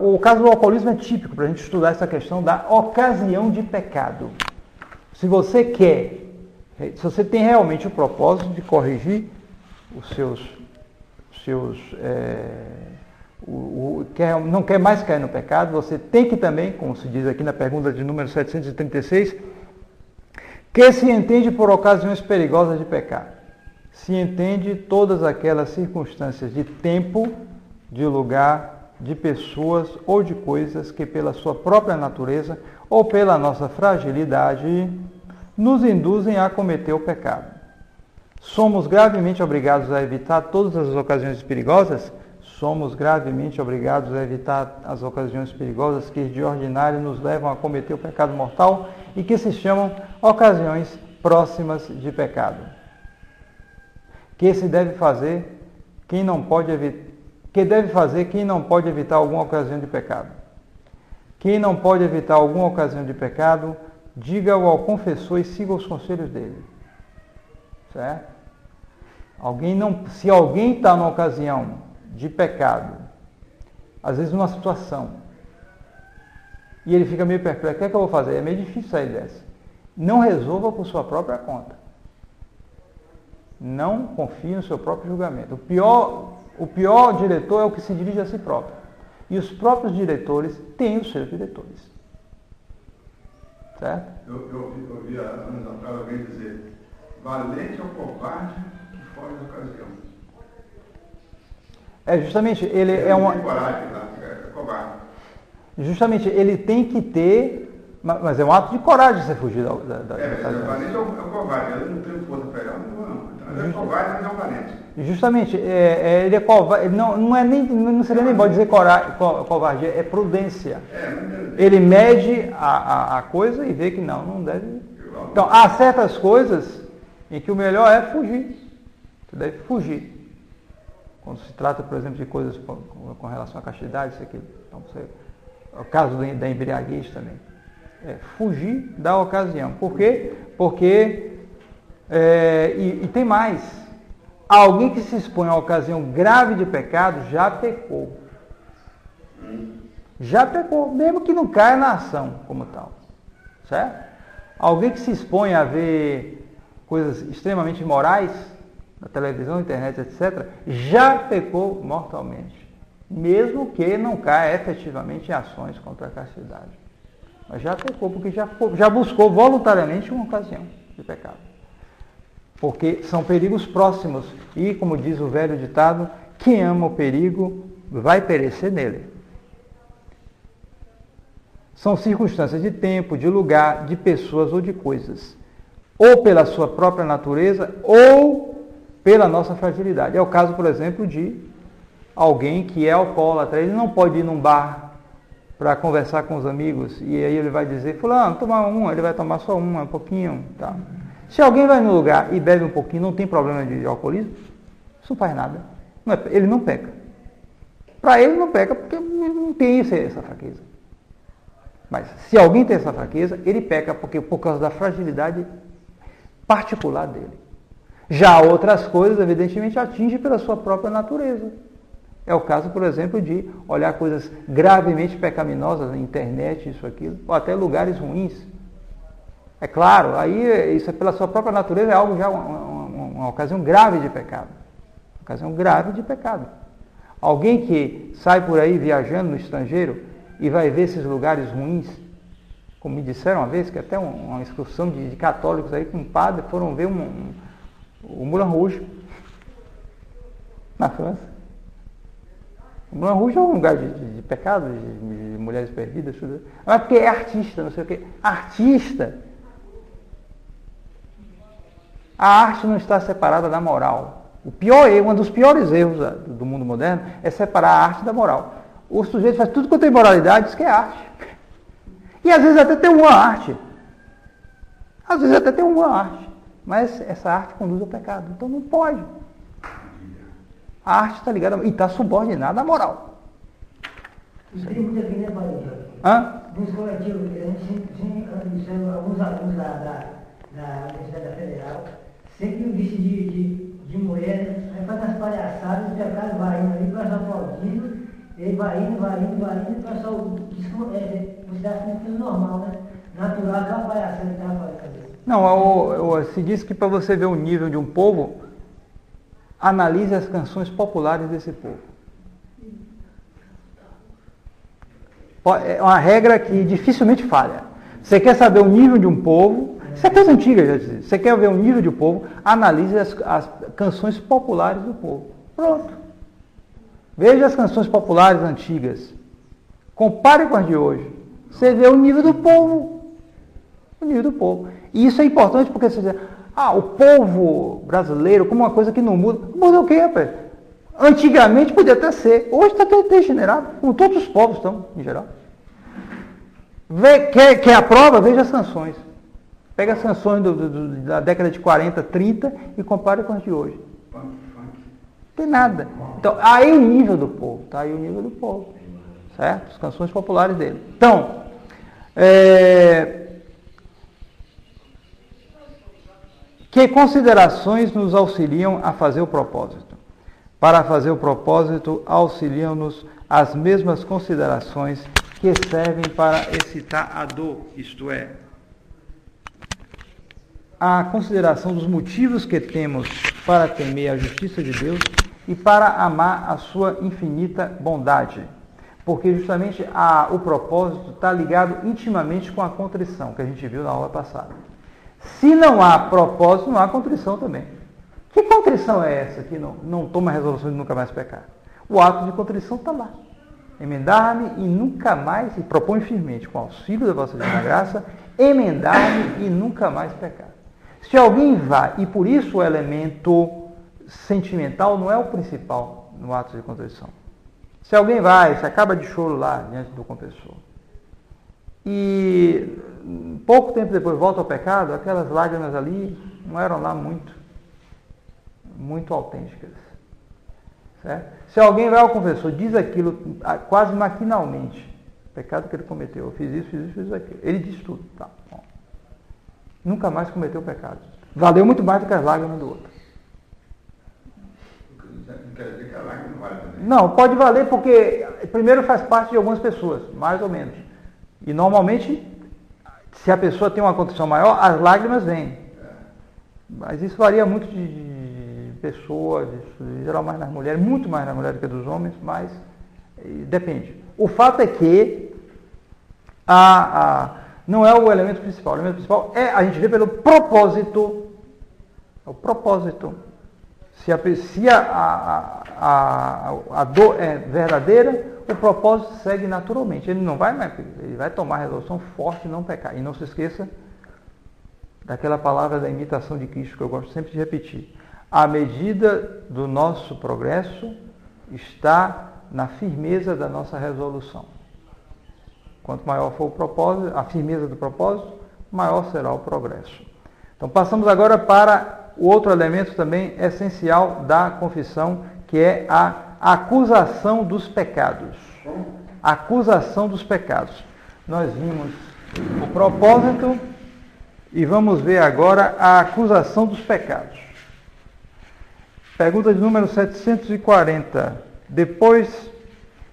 o caso do alcoolismo é típico para a gente estudar essa questão da ocasião de pecado. Se você tem realmente o propósito de corrigir não quer mais cair no pecado, você tem que também, como se diz aqui na pergunta de número 736, que se entende por ocasiões perigosas de pecar. Se entende todas aquelas circunstâncias de tempo, de lugar, de pessoas ou de coisas que pela sua própria natureza ou pela nossa fragilidade nos induzem a cometer o pecado. Somos gravemente obrigados a evitar todas as ocasiões perigosas? Somos gravemente obrigados a evitar as ocasiões perigosas que de ordinário nos levam a cometer o pecado mortal e que se chamam ocasiões próximas de pecado. Que deve fazer quem não pode evitar alguma ocasião de pecado? Quem não pode evitar alguma ocasião de pecado, diga-o ao confessor e siga os conselhos dele. Certo? Se alguém está numa ocasião de pecado, às vezes numa situação, e ele fica meio perplexo, o que é que eu vou fazer? É meio difícil sair dessa. Não resolva por sua própria conta. Não confie no seu próprio julgamento. O pior diretor é o que se dirige a si próprio. E os próprios diretores têm os seus diretores. Certo? Eu ouvi há anos atrás alguém dizer: valente é o covarde que foge da ocasião. Justamente, ele é uma. Coragem, é covarde. Justamente, ele tem que ter, mas é um ato de coragem você fugir da ocasião. Valente é o covarde, ele não tem força para pegar, não. Ele é covarde, mas não é um valente. Justamente, ele é covarde, não seria nem bom dizer covardia, é prudência. Ele mede a coisa e vê que não deve. Então, há certas coisas em que o melhor é fugir. Você deve fugir. Quando se trata, por exemplo, de coisas com relação à castidade, isso aqui. Então, o caso da embriaguez também. É fugir da ocasião. Por quê? Porque, e tem mais. Alguém que se expõe a ocasião grave de pecado já pecou. Já pecou, mesmo que não caia na ação como tal. Certo? Alguém que se expõe a ver coisas extremamente imorais, na televisão, internet, etc., já pecou mortalmente. Mesmo que não caia efetivamente em ações contra a castidade. Mas já pecou, porque já buscou voluntariamente uma ocasião de pecado. Porque são perigos próximos. E, como diz o velho ditado, quem ama o perigo vai perecer nele. São circunstâncias de tempo, de lugar, de pessoas ou de coisas. Ou pela sua própria natureza, ou pela nossa fragilidade. É o caso, por exemplo, de alguém que é alcoólatra. Ele não pode ir num bar para conversar com os amigos. E aí ele vai dizer, fulano, toma uma. Ele vai tomar só uma, um pouquinho. Tá. Se alguém vai no lugar e bebe um pouquinho, não tem problema de alcoolismo, isso não faz nada. Ele não peca. Para ele não peca porque não tem essa fraqueza. Mas se alguém tem essa fraqueza, ele peca por causa da fragilidade particular dele. Já outras coisas, evidentemente, atinge pela sua própria natureza. É o caso, por exemplo, de olhar coisas gravemente pecaminosas na internet, isso, aquilo, ou até lugares ruins. É claro, aí isso é pela sua própria natureza, é algo já uma ocasião grave de pecado. Ocasião grave de pecado. Alguém que sai por aí viajando no estrangeiro e vai ver esses lugares ruins, como me disseram uma vez, que até uma excursão de católicos aí com um padre foram ver o Moulin Rouge na França. O Moulin Rouge é um lugar de pecado, de mulheres perdidas, tudo. Mas porque é artista, não sei o quê. Artista. A arte não está separada da moral. Um dos piores erros do mundo moderno é separar a arte da moral. O sujeito faz tudo quanto tem moralidade, diz que é arte. E às vezes até tem uma arte. Mas essa arte conduz ao pecado. Então não pode. A arte está ligada e está subordinada à moral. E tem muito aqui, né, Paulinho? Nos coletivos, a gente alguns alunos da Universidade Federal, sempre visto de mulher, aí faz as palhaçadas, o pecado vai indo ali, vai aplaudindo, ele vai indo, e o pessoal considera tudo normal, né? Natural, aquela palhaçada que estava fazendo. Não, se diz que para você ver o nível de um povo, analise as canções populares desse povo. É uma regra que dificilmente falha. Você quer saber o nível de um povo, isso é coisa antiga, já dizia. Você quer ver o nível de um povo, analise as canções populares do povo. Pronto. Veja as canções populares antigas. Compare com as de hoje. Você vê o nível do povo. O nível do povo. E isso é importante porque você diz, o povo brasileiro, como uma coisa que não muda. Muda o quê, rapaz? Antigamente podia até ser. Hoje está tudo degenerado, como todos os povos estão, em geral. Quer a prova? Veja as canções. Pega as canções da década de 40, 30 e compare com as de hoje. Não tem nada. Então, aí o nível do povo. Tá aí o nível do povo. certo? As canções populares dele. Então, que considerações nos auxiliam a fazer o propósito? Para fazer o propósito, auxiliam-nos as mesmas considerações que servem para excitar a dor, isto é, a consideração dos motivos que temos para temer a justiça de Deus e para amar a sua infinita bondade. Porque justamente o propósito está ligado intimamente com a contrição, que a gente viu na aula passada. Se não há propósito, não há contrição também. Que contrição é essa que não toma a resolução de nunca mais pecar? O ato de contrição está lá. Emendar-me e nunca mais, e propõe firmemente, com auxílio da vossa divina graça, emendar-me e nunca mais pecar. Se alguém vai, e por isso o elemento sentimental não é o principal no ato de contrição. Se alguém vai, se acaba de choro lá diante do confessor, e pouco tempo depois volta ao pecado, aquelas lágrimas ali não eram lá muito autênticas. Certo? Se alguém vai ao confessor, diz aquilo quase maquinalmente, o pecado que ele cometeu, eu fiz isso, aquilo. Ele diz tudo. Tá, bom. Nunca mais cometeu pecado. Valeu muito mais do que as lágrimas do outro. Não quer dizer que a lágrima não vale também. Não, pode valer porque primeiro faz parte de algumas pessoas, mais ou menos. E normalmente, se a pessoa tem uma condição maior, as lágrimas vêm. Mas isso varia muito de pessoa, em geral mais nas mulheres, muito mais nas mulheres do que dos homens, mas depende. O fato é que não é o elemento principal. O elemento principal é a gente vê pelo propósito. É o propósito. Se a dor é verdadeira, o propósito segue naturalmente. Ele não vai mais, ele vai tomar a resolução forte e não pecar. E não se esqueça daquela palavra da imitação de Cristo que eu gosto sempre de repetir. A medida do nosso progresso está na firmeza da nossa resolução. Quanto maior for o propósito, a firmeza do propósito, maior será o progresso. Então passamos agora para o outro elemento também essencial da confissão, que é a acusação dos pecados. Acusação dos pecados. Nós vimos o propósito e vamos ver agora a acusação dos pecados. Pergunta de número 740. Depois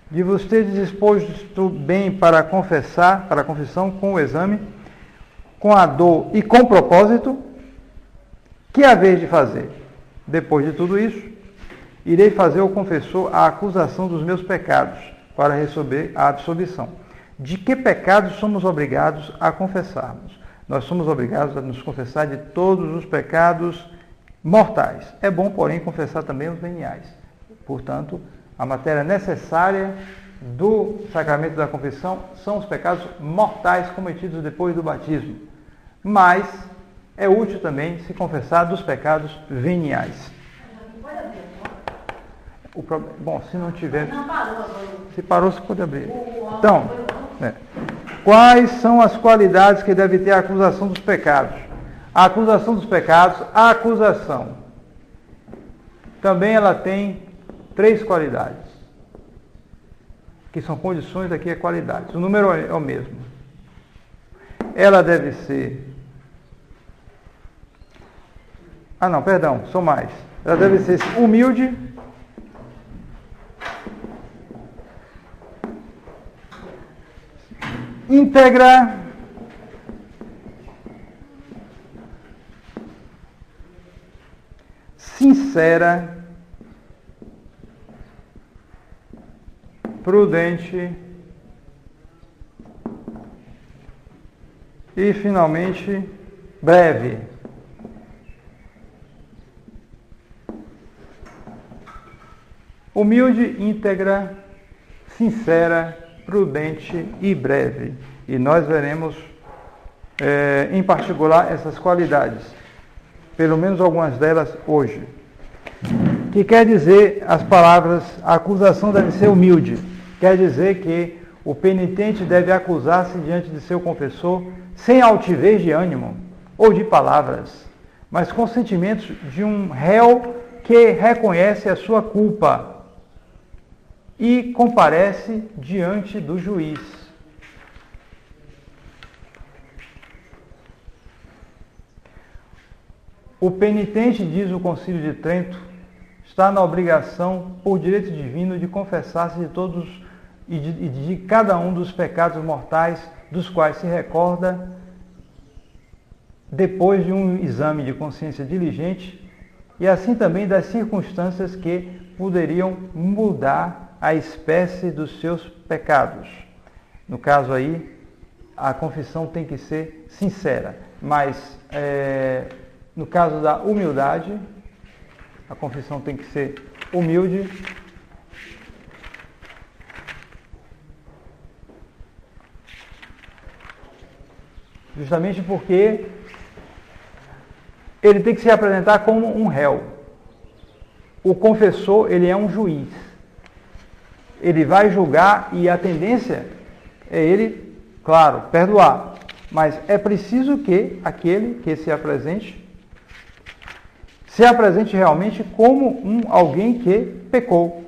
de vos teres disposto bem para confessar, para a confissão com o exame, com a dor e com propósito, que haveis de fazer? Depois de tudo isso, irei fazer ao confessor a acusação dos meus pecados, para receber a absolvição. De que pecados somos obrigados a confessarmos? Nós somos obrigados a nos confessar de todos os pecados mortais. É bom, porém, confessar também os veniais. Portanto, a matéria necessária do sacramento da confissão são os pecados mortais cometidos depois do batismo. Mas é útil também se confessar dos pecados veniais. Bom, se não tiver... Se parou, você pode abrir. Então, quais são as qualidades que deve ter a acusação dos pecados? A acusação dos pecados, a acusação, também ela tem 3 qualidades, que são condições, aqui é qualidades. O número é o mesmo. Ela deve ser... são mais. Ela deve ser humilde, íntegra, sincera, prudente e, finalmente, breve. Humilde, íntegra, sincera, prudente e breve. E nós veremos, em particular, essas qualidades. Pelo menos algumas delas hoje. Que quer dizer as palavras, a acusação deve ser humilde. Quer dizer que o penitente deve acusar-se diante de seu confessor sem altivez de ânimo ou de palavras, mas com sentimentos de um réu que reconhece a sua culpa. e comparece diante do juiz. O penitente, diz o Concílio de Trento, está na obrigação, por direito divino, de confessar-se de todos e de cada um dos pecados mortais dos quais se recorda depois de um exame de consciência diligente, e assim também das circunstâncias que poderiam mudar a espécie dos seus pecados. No caso aí, a confissão tem que ser sincera, mas no caso da humildade, a confissão tem que ser humilde. Justamente porque ele tem que se apresentar como um réu. O confessor, ele é um juiz. Ele vai julgar e a tendência é ele, claro, perdoar. Mas é preciso que aquele que se apresente realmente como alguém que pecou.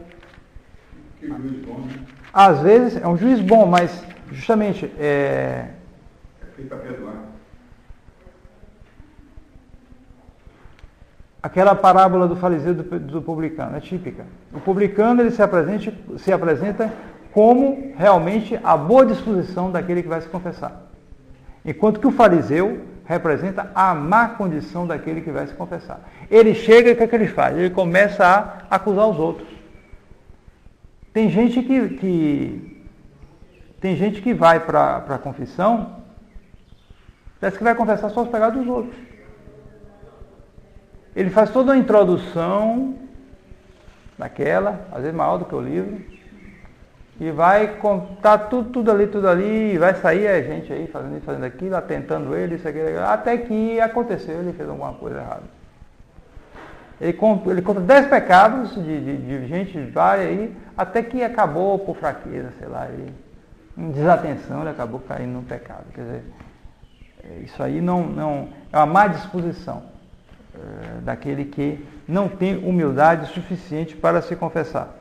Que juiz bom, né? Às vezes é um juiz bom, mas justamente É feito para perdoar. aquela parábola do fariseu e do publicano é típica. O publicano ele se apresenta como realmente a boa disposição daquele que vai se confessar. Enquanto que o fariseu representa a má condição daquele que vai se confessar. Ele chega e o que é que ele faz? Ele começa a acusar os outros. Tem gente que vai para a confissão, parece que vai confessar só os pecados dos outros. Ele faz toda uma introdução daquela, às vezes maior do que o livro, e vai contar tudo ali, e vai sair a gente aí fazendo isso, fazendo aquilo, atentando ele, isso aqui, até que aconteceu, ele fez alguma coisa errada. Ele conta 10 pecados de gente várias aí, até que acabou por fraqueza, sei lá, em desatenção ele acabou caindo no pecado. Quer dizer, isso aí não é uma má disposição daquele que não tem humildade suficiente para se confessar.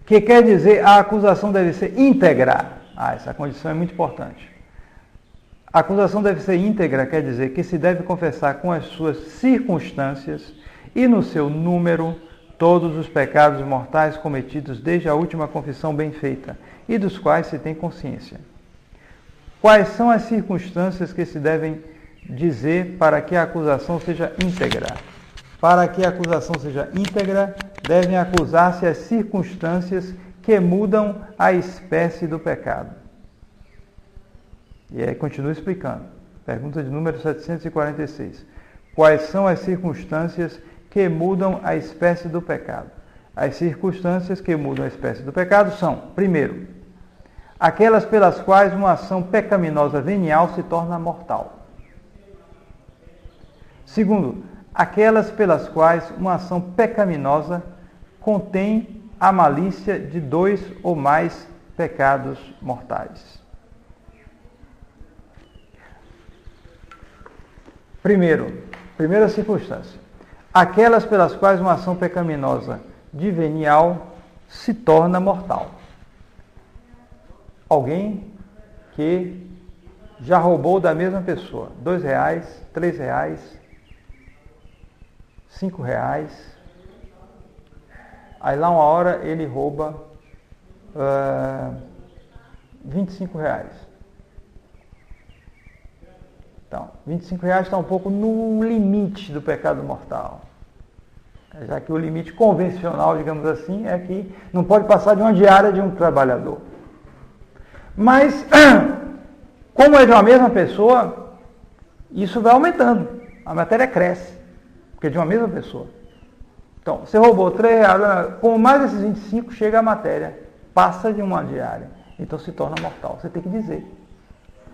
Que quer dizer, a acusação deve ser íntegra. Essa condição é muito importante. A acusação deve ser íntegra, quer dizer que se deve confessar com as suas circunstâncias e no seu número todos os pecados mortais cometidos desde a última confissão bem feita e dos quais se tem consciência. Quais são as circunstâncias que se devem dizer para que a acusação seja íntegra? Para que a acusação seja íntegra, devem acusar-se as circunstâncias que mudam a espécie do pecado. E aí continua explicando. Pergunta de número 746. Quais são as circunstâncias que mudam a espécie do pecado? As circunstâncias que mudam a espécie do pecado são, primeiro, aquelas pelas quais uma ação pecaminosa venial se torna mortal. Segundo, aquelas pelas quais uma ação pecaminosa contém a malícia de 2 ou mais pecados mortais. Primeira circunstância. Aquelas pelas quais uma ação pecaminosa de venial se torna mortal. Alguém que já roubou da mesma pessoa R$2, R$3, R$5. Aí lá uma hora ele rouba R$25. Então, R$25 está um pouco no limite do pecado mortal. Já que o limite convencional, digamos assim, é que não pode passar de uma diária de um trabalhador. Mas, como é de uma mesma pessoa, isso vai aumentando. A matéria cresce, porque é de uma mesma pessoa. Então, você roubou R$3, com mais esses 25, chega a matéria, passa de uma diária. Então se torna mortal. Você tem que dizer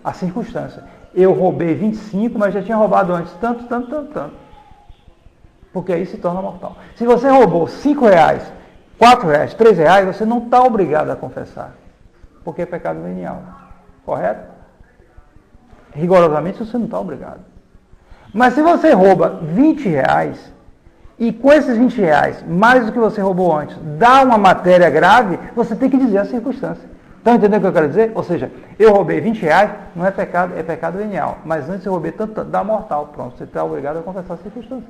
a circunstância. Eu roubei 25, mas já tinha roubado antes tanto. Porque aí se torna mortal. Se você roubou R$5, R$4, R$3, você não está obrigado a confessar. Porque é pecado venial. Correto? Rigorosamente você não está obrigado. Mas se você rouba R$20, e com esses 20 reais, mais do que você roubou antes, dá uma matéria grave, você tem que dizer a circunstância. Estão entendendo o que eu quero dizer? Ou seja, eu roubei 20 reais, não é pecado, é pecado venial. Mas antes eu roubei tanto, dá mortal. Pronto, você está obrigado a confessar a circunstância.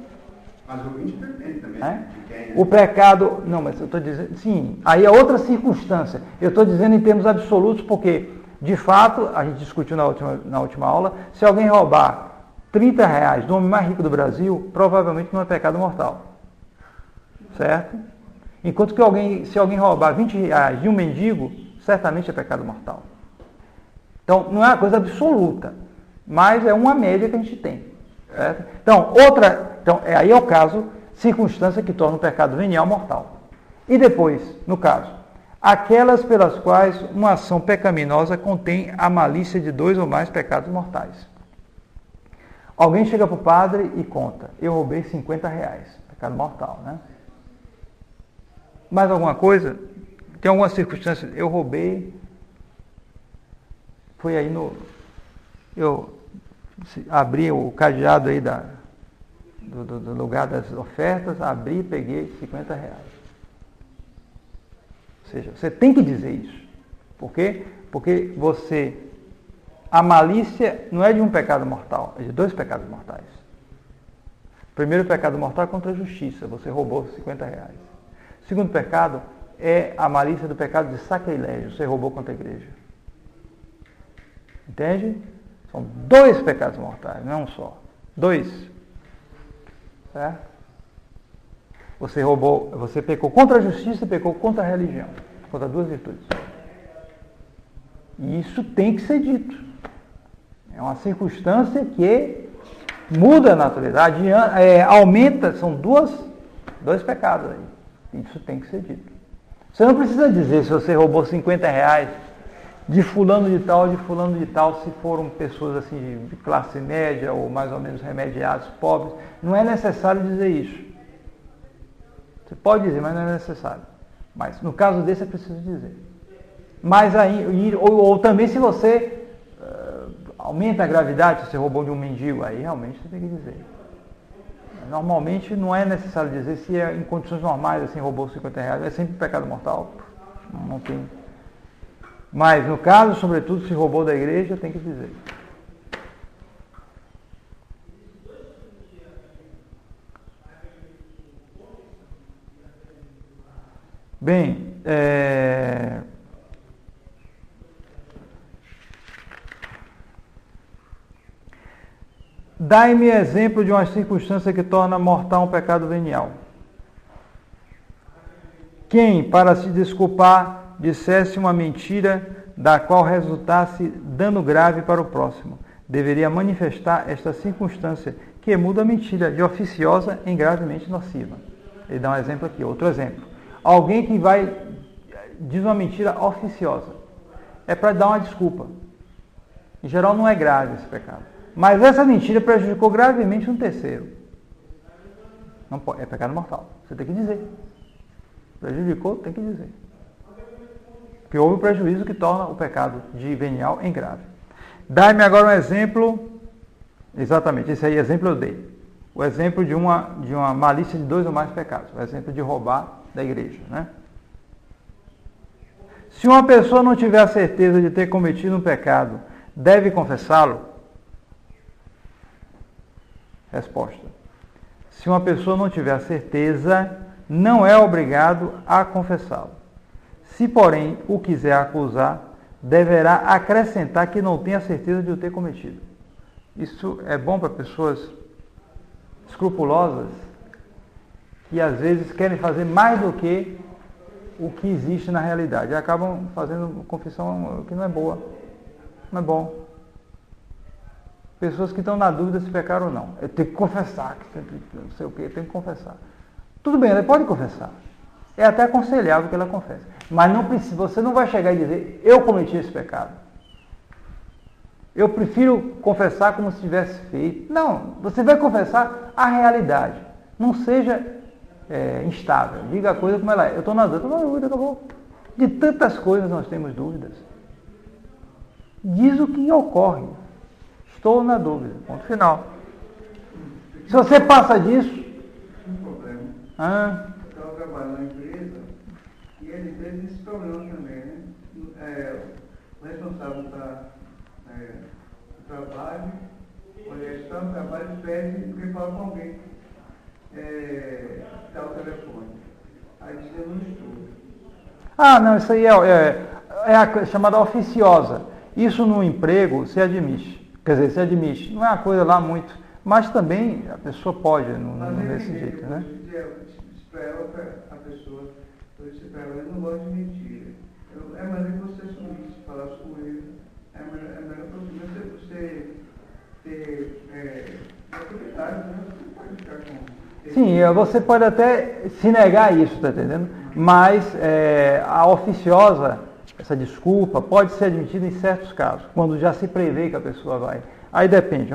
Mas o 20 depende também. É? O pecado, não, mas eu estou dizendo, sim, aí é outra circunstância. Eu estou dizendo em termos absolutos, porque, de fato, a gente discutiu na última aula, se alguém roubar 30 reais do homem mais rico do Brasil, provavelmente não é pecado mortal. Certo? Enquanto que se alguém roubar 20 reais de um mendigo, certamente é pecado mortal. Então, não é uma coisa absoluta, mas é uma média que a gente tem. Certo? Então, aí é o caso, circunstância que torna o pecado venial mortal. E depois, no caso, aquelas pelas quais uma ação pecaminosa contém a malícia de 2 ou mais pecados mortais. Alguém chega para o padre e conta, eu roubei 50 reais, pecado mortal, né? Mais alguma coisa? Tem alguma circunstância? Eu roubei, foi aí eu abri o cadeado aí do lugar das ofertas, abri e peguei 50 reais. Ou seja, você tem que dizer isso. Por quê? Porque a malícia não é de um pecado mortal, é de 2 pecados mortais. O primeiro pecado mortal é contra a justiça, você roubou 50 reais. O segundo pecado é a malícia do pecado de sacrilégio, você roubou contra a igreja. Entende? São 2 pecados mortais, não é um só. 2. Certo? Você pecou contra a justiça e pecou contra a religião, contra 2 virtudes. E isso tem que ser dito. É uma circunstância que muda a natureza, aumenta, são 2 pecados aí. Isso tem que ser dito. Você não precisa dizer se você roubou 50 reais de fulano de tal, se foram pessoas assim de classe média ou mais ou menos remediados, pobres. Não é necessário dizer isso. Você pode dizer, mas não é necessário. Mas no caso desse é preciso dizer. Mas aí, ou também se você aumenta a gravidade, se você roubou de um mendigo, aí realmente você tem que dizer. Normalmente não é necessário dizer se é em condições normais, assim, roubou 50 reais, é sempre pecado mortal. Não tem. Mas no caso, sobretudo, se roubou da igreja, tem que dizer. Bem, dai-me exemplo de uma circunstância que torna mortal um pecado venial. Quem, para se desculpar, dissesse uma mentira da qual resultasse dano grave para o próximo, deveria manifestar esta circunstância, que muda a mentira de oficiosa em gravemente nociva. Ele dá um exemplo aqui, outro exemplo. Alguém que diz uma mentira oficiosa. É para dar uma desculpa. Em geral não é grave esse pecado. Mas essa mentira prejudicou gravemente um terceiro. Não pode, é pecado mortal. Você tem que dizer. Prejudicou, tem que dizer. Porque houve um prejuízo que torna o pecado de venial em grave. Dai-me agora um exemplo. Exatamente, esse aí exemplo eu dei. O exemplo de uma malícia de 2 ou mais pecados. O exemplo de roubar da igreja, né? Se uma pessoa não tiver a certeza de ter cometido um pecado, deve confessá-lo? Resposta. Se uma pessoa não tiver a certeza, não é obrigado a confessá-lo. Se, porém, o quiser acusar, deverá acrescentar que não tem a certeza de o ter cometido. Isso é bom para pessoas escrupulosas que às vezes querem fazer mais do que o que existe na realidade. E acabam fazendo confissão que não é boa. Não é bom. Pessoas que estão na dúvida se pecaram ou não. Eu tenho que confessar, não sei o que, eu tenho que confessar. Tudo bem, ela pode confessar. É até aconselhável que ela confesse. Mas não precisa, você não vai chegar e dizer, eu cometi esse pecado. Eu prefiro confessar como se tivesse feito. Não, você vai confessar a realidade. Não seja instável. Diga a coisa como ela é. Eu estou na dúvida, acabou. De tantas coisas nós temos dúvidas. Diz o que ocorre. Estou na dúvida. Ponto final. Se você passa disso... Um problema. Eu estava trabalhando na empresa e ele teve esse problema também, né? O responsável do trabalho, quando ele está no trabalho, pede porque fala com alguém, dá o telefone. Aí diz que eu não estou. Não, isso aí é a chamada oficiosa. Isso no emprego se admite. Quer dizer, se admite. Não é uma coisa lá muito. Mas também a pessoa pode, não desse jeito, né? A pessoa, eu disse para ela, eu não gosto de mentira. É melhor que você sumisse, falasse com ele. É melhor que você ter atividade, né? Você pode ficar com... Sim, você pode até se negar a isso, tá entendendo? Mas a oficiosa, essa desculpa, pode ser admitida em certos casos, quando já se prevê que a pessoa vai. Aí depende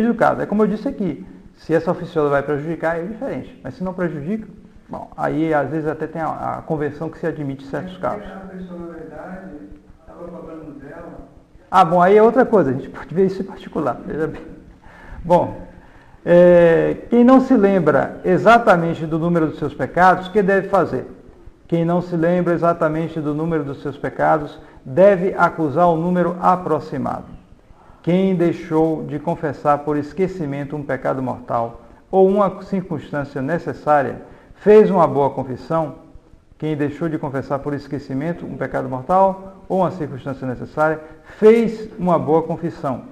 do caso. É como eu disse aqui, se essa oficiosa vai prejudicar, é diferente. Mas se não prejudica, bom, aí às vezes até tem a conversão que se admite em certos casos. A pessoa, na verdade, estava cobrando dela. Bom, aí é outra coisa, a gente pode ver isso em particular, veja bem. Bom, quem não se lembra exatamente do número dos seus pecados, o que deve fazer? Quem não se lembra exatamente do número dos seus pecados, deve acusar o número aproximado. Quem deixou de confessar por esquecimento um pecado mortal ou uma circunstância necessária, fez uma boa confissão. Quem deixou de confessar por esquecimento um pecado mortal ou uma circunstância necessária, fez uma boa confissão,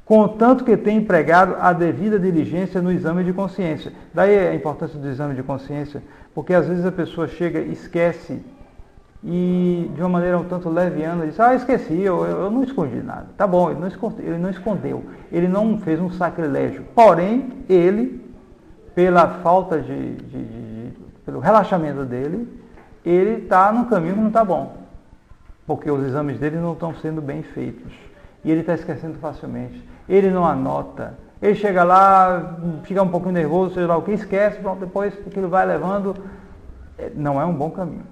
contanto que tenha empregado a devida diligência no exame de consciência. Daí a importância do exame de consciência, porque às vezes a pessoa chega e esquece e de uma maneira um tanto leviana diz, esqueci, eu não escondi nada. Tá bom, ele não escondeu, ele não fez um sacrilégio. Porém, ele, pela falta pelo relaxamento dele, ele está num caminho que não está bom. Porque os exames dele não estão sendo bem feitos. E ele está esquecendo facilmente. Ele não anota. Ele chega lá, fica um pouquinho nervoso, seja lá o que, esquece, pronto, depois aquilo vai levando. Não é um bom caminho.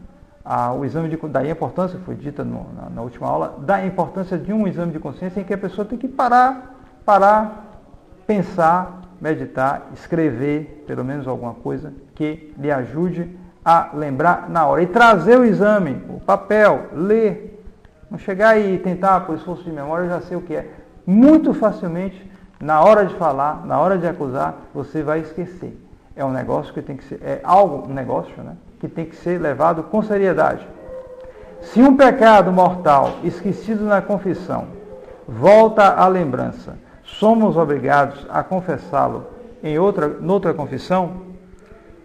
O exame daí a importância, foi dita na última aula, da importância de um exame de consciência em que a pessoa tem que parar, pensar, meditar, escrever pelo menos alguma coisa que lhe ajude a lembrar na hora. E trazer o exame, o papel, ler. Não chegar e tentar, por esforço de memória, eu já sei o que é. Muito facilmente, na hora de falar, na hora de acusar, você vai esquecer. É um negócio que tem que ser, um negócio, né? Que tem que ser levado com seriedade. Se um pecado mortal esquecido na confissão volta à lembrança, somos obrigados a confessá-lo noutra confissão?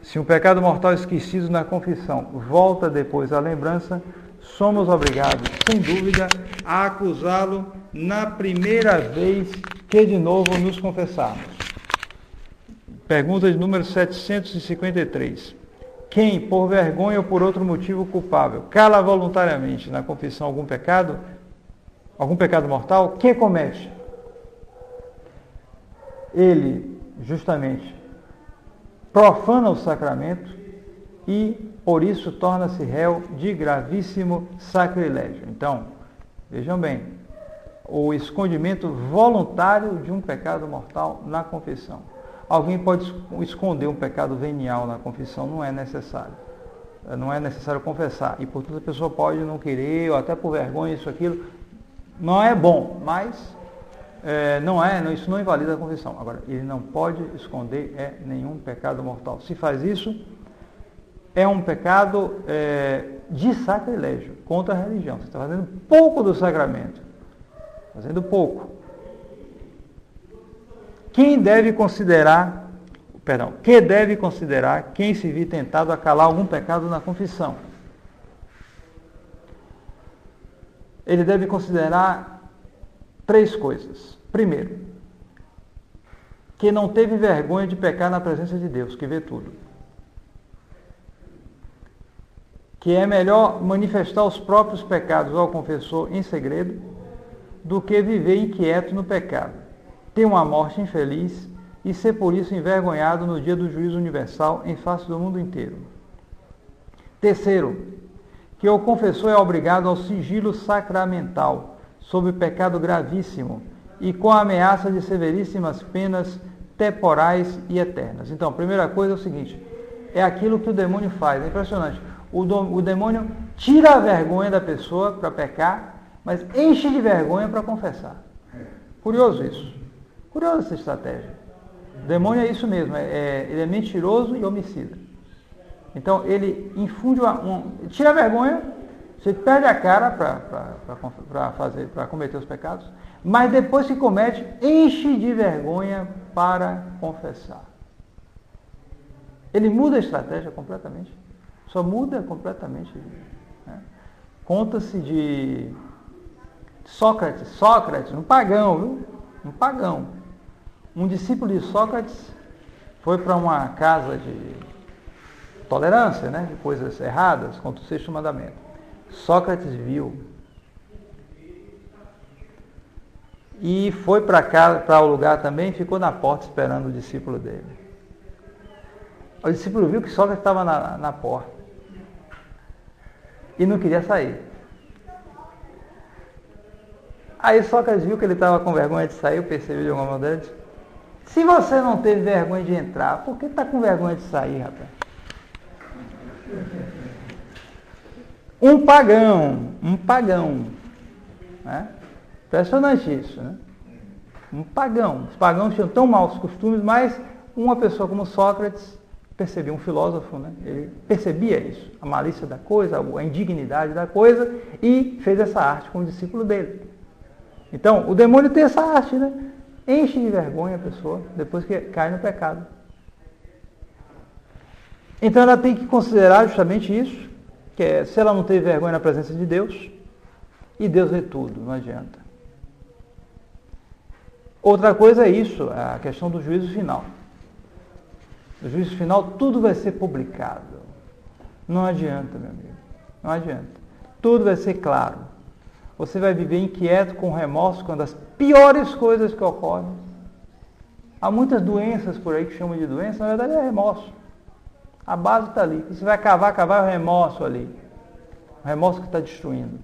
Se um pecado mortal esquecido na confissão volta depois à lembrança, somos obrigados, sem dúvida, a acusá-lo na primeira vez que de novo nos confessarmos. Pergunta de número 753. Quem, por vergonha ou por outro motivo culpável, cala voluntariamente na confissão algum pecado mortal, que comete? Ele, justamente, profana o sacramento e, por isso, torna-se réu de gravíssimo sacrilégio. Então, vejam bem, o escondimento voluntário de um pecado mortal na confissão. Alguém pode esconder um pecado venial na confissão, não é necessário. Não é necessário confessar. E, portanto, a pessoa pode não querer, ou até por vergonha, isso, aquilo. Não é bom, mas isso não invalida a confissão. Agora, ele não pode esconder nenhum pecado mortal. Se faz isso, é um pecado de sacrilégio contra a religião. Você está fazendo pouco do sacramento. Fazendo pouco. Que deve considerar quem se vir tentado a calar algum pecado na confissão? Ele deve considerar 3 coisas. Primeiro, que não teve vergonha de pecar na presença de Deus, que vê tudo. Que é melhor manifestar os próprios pecados ao confessor em segredo do que viver inquieto no pecado, ter uma morte infeliz e ser por isso envergonhado no dia do juízo universal em face do mundo inteiro. Terceiro, que o confessor é obrigado ao sigilo sacramental sobre pecado gravíssimo e com a ameaça de severíssimas penas temporais e eternas. Então, a primeira coisa é o seguinte, é aquilo que o demônio faz. É impressionante. O demônio tira a vergonha da pessoa para pecar, mas enche de vergonha para confessar. Curioso isso. Curiosa essa estratégia. O demônio é isso mesmo. Ele é mentiroso e homicida. Então, ele infunde tira a vergonha, você perde a cara para cometer os pecados, mas depois que comete, enche de vergonha para confessar. Ele muda a estratégia completamente. Só muda completamente. Né? Conta-se de Sócrates, um pagão, viu? Um pagão. Um discípulo de Sócrates foi para uma casa de tolerância, né? De coisas erradas, contra o sexto mandamento. Sócrates viu. E foi para o lugar também e ficou na porta esperando o discípulo dele. O discípulo viu que Sócrates estava na porta. E não queria sair. Aí Sócrates viu que ele estava com vergonha de sair, percebeu de alguma maneira, disse, se você não teve vergonha de entrar, por que está com vergonha de sair, rapaz? Um pagão. Né? Impressionante isso, né? Um pagão. Os pagãos tinham tão maus costumes, mas uma pessoa como Sócrates percebia, um filósofo, né? Ele percebia isso, a malícia da coisa, a indignidade da coisa, e fez essa arte com o discípulo dele. Então, o demônio tem essa arte, né? Enche de vergonha a pessoa depois que cai no pecado. Então, ela tem que considerar justamente isso, que é, se ela não teve vergonha na presença de Deus, e Deus vê tudo, não adianta. Outra coisa é isso, a questão do juízo final. No juízo final, tudo vai ser publicado. Não adianta, meu amigo. Não adianta. Tudo vai ser claro. Você vai viver inquieto, com remorso, quando as piores coisas que ocorrem. Há muitas doenças por aí que chamam de doença, na verdade é remorso. A base está ali. Você vai cavar é o remorso ali. O remorso que está destruindo.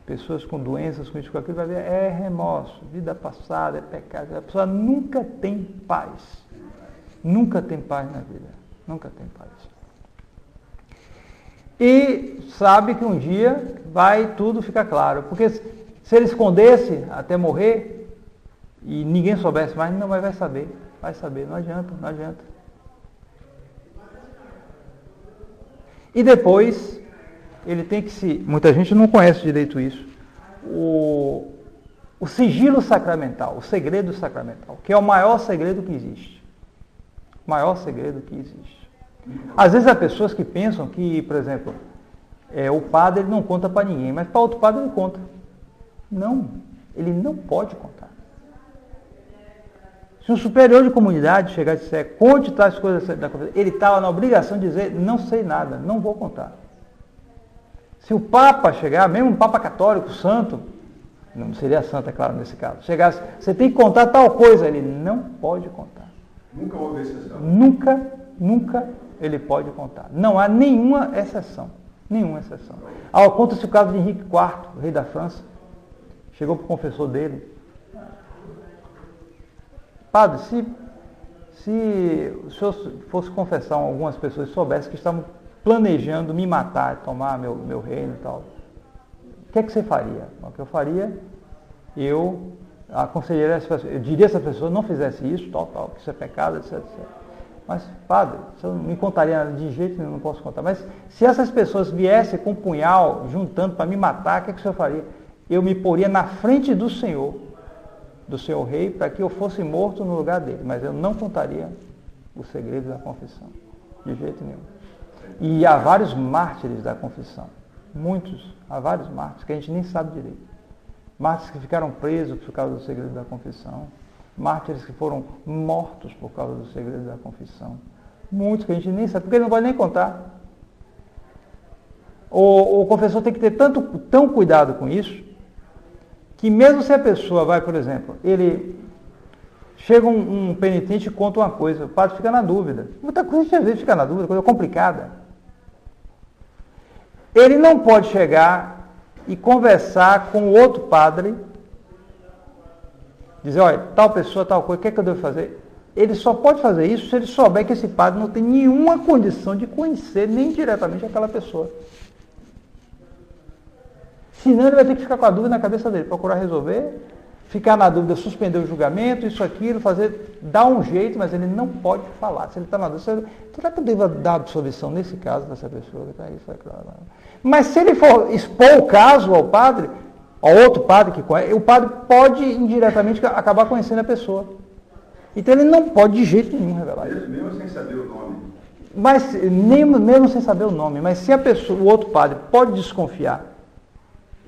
Pessoas com doenças, com isso, com aquilo, vai ver, é remorso, vida passada, é pecado. A pessoa nunca tem paz. Nunca tem paz na vida. Nunca tem paz. E sabe que um dia vai tudo ficar claro. Porque se ele escondesse até morrer, e ninguém soubesse mais, não, mas vai saber. Vai saber, não adianta. E depois, ele tem que se... Muita gente não conhece direito isso. O sigilo sacramental, o segredo sacramental, que é o maior segredo que existe. O maior segredo que existe. Às vezes há pessoas que pensam que, por exemplo, o padre ele não conta para ninguém, mas para outro padre ele conta. Não, ele não pode contar. Se um superior de comunidade chegar e disser, conte tais coisas da comunidade, ele estava na obrigação de dizer, não sei nada, não vou contar. Se o Papa chegar, mesmo um Papa católico, santo, não seria santo, é claro, nesse caso, chegasse, você tem que contar tal coisa, ele não pode contar. Nunca houve exceção. Nunca ele pode contar. Não há nenhuma exceção. Conta-se o caso de Henrique IV, o rei da França. Chegou para o confessor dele. Padre, se o senhor fosse confessar a algumas pessoas e soubesse que estavam planejando me matar, tomar meu reino e tal, o que é que você faria? O que eu faria, eu aconselharia essa pessoa, eu diria a essa pessoa, não fizesse isso, tal, que isso é pecado, etc. Mas, padre, você não me contaria de jeito nenhum, não posso contar. Mas se essas pessoas viessem com um punhal, juntando para me matar, o que é que o senhor faria? Eu me poria na frente do Senhor rei, para que eu fosse morto no lugar dele. Mas eu não contaria o segredo da confissão, de jeito nenhum. E há vários mártires da confissão. Há vários mártires que a gente nem sabe direito. Mártires que ficaram presos por causa do segredo da confissão. Mártires que foram mortos por causa do segredo da confissão. Muitos que a gente nem sabe, porque ele não pode nem contar. O confessor tem que ter tão cuidado com isso, que mesmo se a pessoa vai, por exemplo, chega um penitente e conta uma coisa, o padre fica na dúvida. Muita coisa às vezes fica na dúvida, coisa complicada. Ele não pode chegar e conversar com o outro padre, dizer, olha, tal pessoa, tal coisa, o que é que eu devo fazer? Ele só pode fazer isso se ele souber que esse padre não tem nenhuma condição de conhecer nem diretamente aquela pessoa. Senão ele vai ter que ficar com a dúvida na cabeça dele, procurar resolver, ficar na dúvida, suspender o julgamento, isso, aquilo, dar um jeito, mas ele não pode falar. Se ele está na dúvida, será que eu devo dar absolvição nesse caso dessa pessoa que está aí? Mas se ele for expor o caso ao padre, ao outro padre que conhece, o padre pode indiretamente acabar conhecendo a pessoa. Então ele não pode de jeito nenhum revelar isso. Mesmo sem saber o nome. Mas, mesmo sem saber o nome, mas se a pessoa, o outro padre pode desconfiar,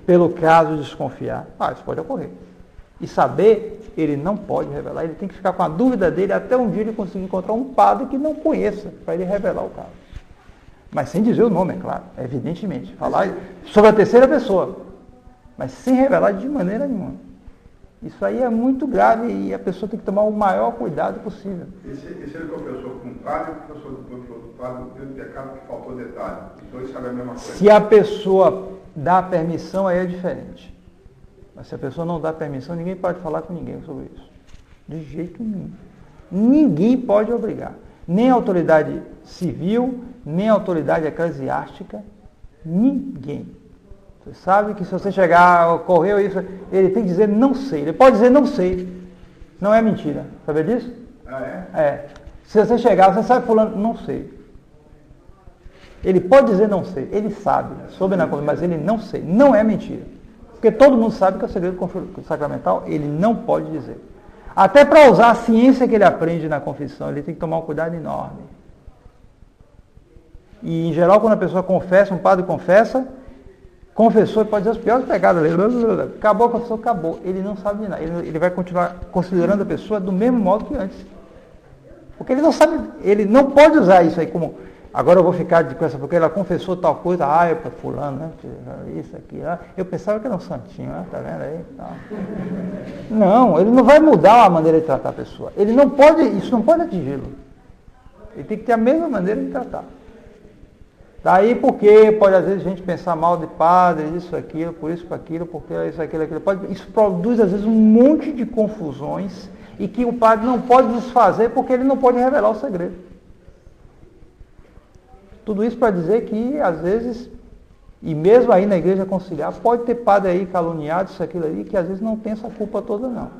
pelo caso de desconfiar, isso pode ocorrer. E saber, ele não pode revelar, ele tem que ficar com a dúvida dele até um dia ele conseguir encontrar um padre que não conheça, para ele revelar o caso. Mas sem dizer o nome, é claro, evidentemente. Falar sobre a terceira pessoa, mas sem revelar de maneira nenhuma. Isso aí é muito grave e a pessoa tem que tomar o maior cuidado possível. Esse ele confessou com um padre, o professor do outro padre, teve pecado que faltou detalhe. Os dois sabem a mesma coisa. Se a pessoa dá permissão, aí é diferente. Mas se a pessoa não dá permissão, ninguém pode falar com ninguém sobre isso. De jeito nenhum. Ninguém pode obrigar. Nem a autoridade civil, nem a autoridade eclesiástica, ninguém. Você sabe que se você chegar, ocorreu isso, ele tem que dizer não sei. Ele pode dizer não sei. Não é mentira. Sabe disso? É. Se você chegar, você sabe fulano, não sei. Ele pode dizer não sei. Ele sabe, soube na coisa, mas ele não sei. Não é mentira. Porque todo mundo sabe que é o segredo sacramental, ele não pode dizer. Até para usar a ciência que ele aprende na confissão, ele tem que tomar um cuidado enorme. E, em geral, quando a pessoa confessa, um padre confessa, confessou, pode dizer os piores pecados. Acabou a confissão, acabou. Ele não sabe de nada. Ele vai continuar considerando a pessoa do mesmo modo que antes. Porque ele não sabe, ele não pode usar isso aí como, agora eu vou ficar com essa, porque ela confessou tal coisa, é para fulano, né? Isso aqui, eu pensava que era um santinho, né? Tá vendo aí? Não, ele não vai mudar a maneira de tratar a pessoa. Ele não pode, isso não pode atingi-lo. Ele tem que ter a mesma maneira de tratar. Daí porque pode às vezes a gente pensar mal de padre, isso, aquilo, por isso, por aquilo, porque isso, aquilo. Isso produz às vezes um monte de confusões e que o padre não pode desfazer porque ele não pode revelar o segredo. Tudo isso para dizer que às vezes, e mesmo aí na igreja conciliar, pode ter padre aí caluniado, isso, aquilo ali, que às vezes não tem essa culpa toda não.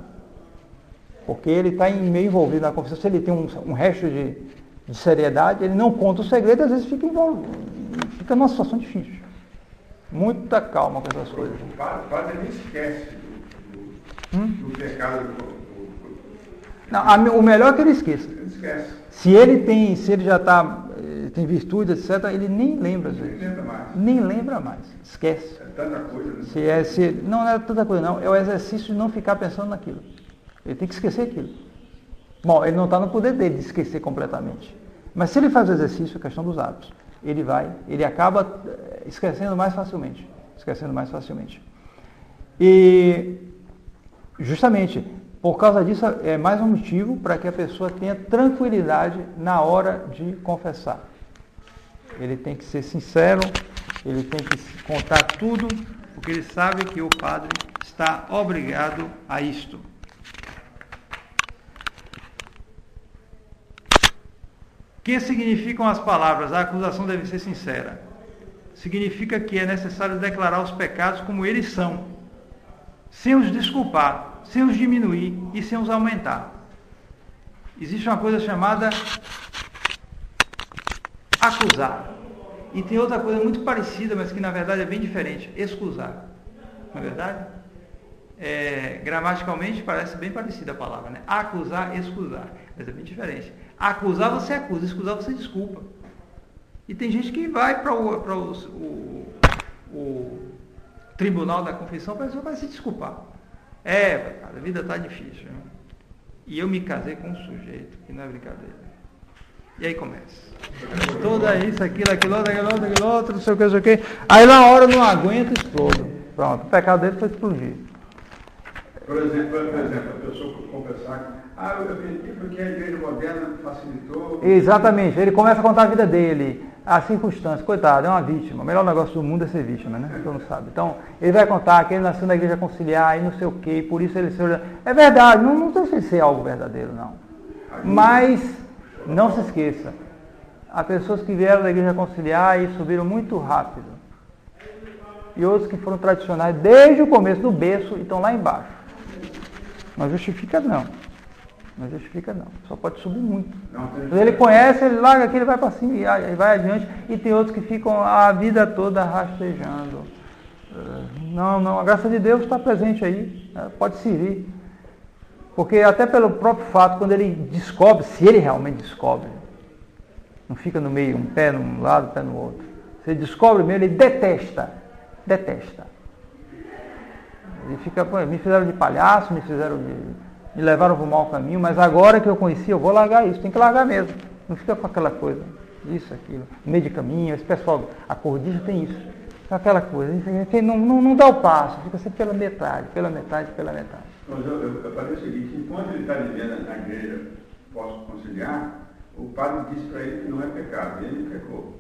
Porque ele está meio envolvido na confissão, se ele tem um resto de seriedade, ele não conta o segredo e às vezes fica numa situação difícil. Muita calma com essas coisas. O padre nem esquece do pecado. Não, o melhor é que ele esqueça. Ele esquece. Se ele já tem virtude, etc., ele nem lembra às vezes. Nem lembra mais. Esquece. É tanta coisa, né? Não é tanta coisa não, é o exercício de não ficar pensando naquilo. Ele tem que esquecer aquilo. Bom, ele não está no poder dele de esquecer completamente. Mas se ele faz o exercício, a questão dos hábitos, ele acaba esquecendo mais facilmente. E, justamente, por causa disso, é mais um motivo para que a pessoa tenha tranquilidade na hora de confessar. Ele tem que ser sincero, ele tem que contar tudo, porque ele sabe que o padre está obrigado a isto. O que significam as palavras? A acusação deve ser sincera. Significa que é necessário declarar os pecados como eles são, sem os desculpar, sem os diminuir e sem os aumentar. Existe uma coisa chamada acusar. E tem outra coisa muito parecida, mas que na verdade é bem diferente, excusar. Não é verdade? Gramaticalmente parece bem parecida a palavra, né? Acusar, excusar. Mas é bem diferente. Acusar você acusa, excusar você desculpa. E tem gente que vai para o tribunal da confissão para se desculpar. Cara, a vida está difícil. Né? E eu me casei com um sujeito, que não é brincadeira. E aí começa. Toda isso, aquilo outro, não sei o que. Aí na hora não aguenta, explode. Pronto, o pecado dele foi explodir. Por exemplo, a pessoa confessar, eu pedi porque a igreja moderna facilitou. Exatamente, ele começa a contar a vida dele, as circunstâncias, coitado, é uma vítima. O melhor negócio do mundo é ser vítima, né? Todo mundo sabe. Então, ele vai contar que ele nasceu na igreja conciliar e não sei o quê, e por isso ele se... É verdade, não deixa de ser algo verdadeiro, não. Mas, não se esqueça, há pessoas que vieram da igreja conciliar e subiram muito rápido. E outros que foram tradicionais desde o começo do berço e estão lá embaixo. Não justifica não. Não justifica não. Só pode subir muito. Quando ele conhece, ele larga aqui, ele vai para cima e vai adiante. E tem outros que ficam a vida toda rastejando. Não, a graça de Deus está presente aí. Pode servir. Porque até pelo próprio fato, quando ele descobre, se ele realmente descobre, não fica no meio, um pé num lado, um pé no outro. Se ele descobre mesmo, ele detesta. Ele fica, me fizeram de palhaço, me levaram para o mau caminho, mas agora que eu conheci, eu vou largar isso. Tem que largar mesmo. Não fica com aquela coisa, isso, aquilo, no meio de caminho. Esse pessoal, a cordista tem isso. Aquela coisa, não dá o passo, fica sempre pela metade. Mas eu falei o seguinte, enquanto ele está vivendo na igreja, posso conciliar, o padre disse para ele que não é pecado, ele pecou.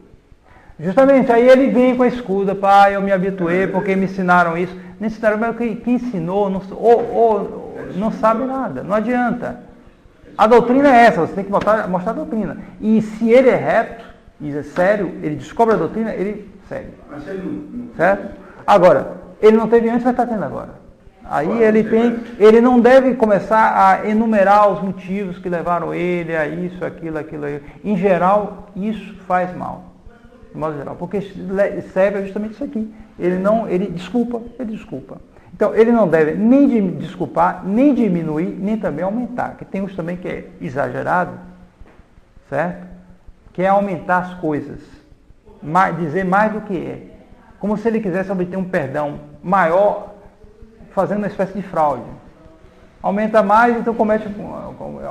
Justamente, aí ele vem com a escusa, pai, eu me habituei porque me ensinaram isso. Não ensinaram, mas quem ensinou não sabe nada, não adianta. A doutrina é essa, você tem que mostrar a doutrina. E se ele é reto, e é sério, ele descobre a doutrina, ele segue. Mas ele não... Certo? Agora, ele não teve antes, vai estar tendo agora. Aí ele não deve começar a enumerar os motivos que levaram ele a isso, aquilo. Em geral, isso faz mal. De modo geral, porque serve justamente isso aqui. Ele desculpa. Então, ele não deve nem desculpar, nem diminuir, nem também aumentar. Que tem uns também que é exagerado, certo? Que é aumentar as coisas, dizer mais do que é. Como se ele quisesse obter um perdão maior, fazendo uma espécie de fraude. Aumenta mais, então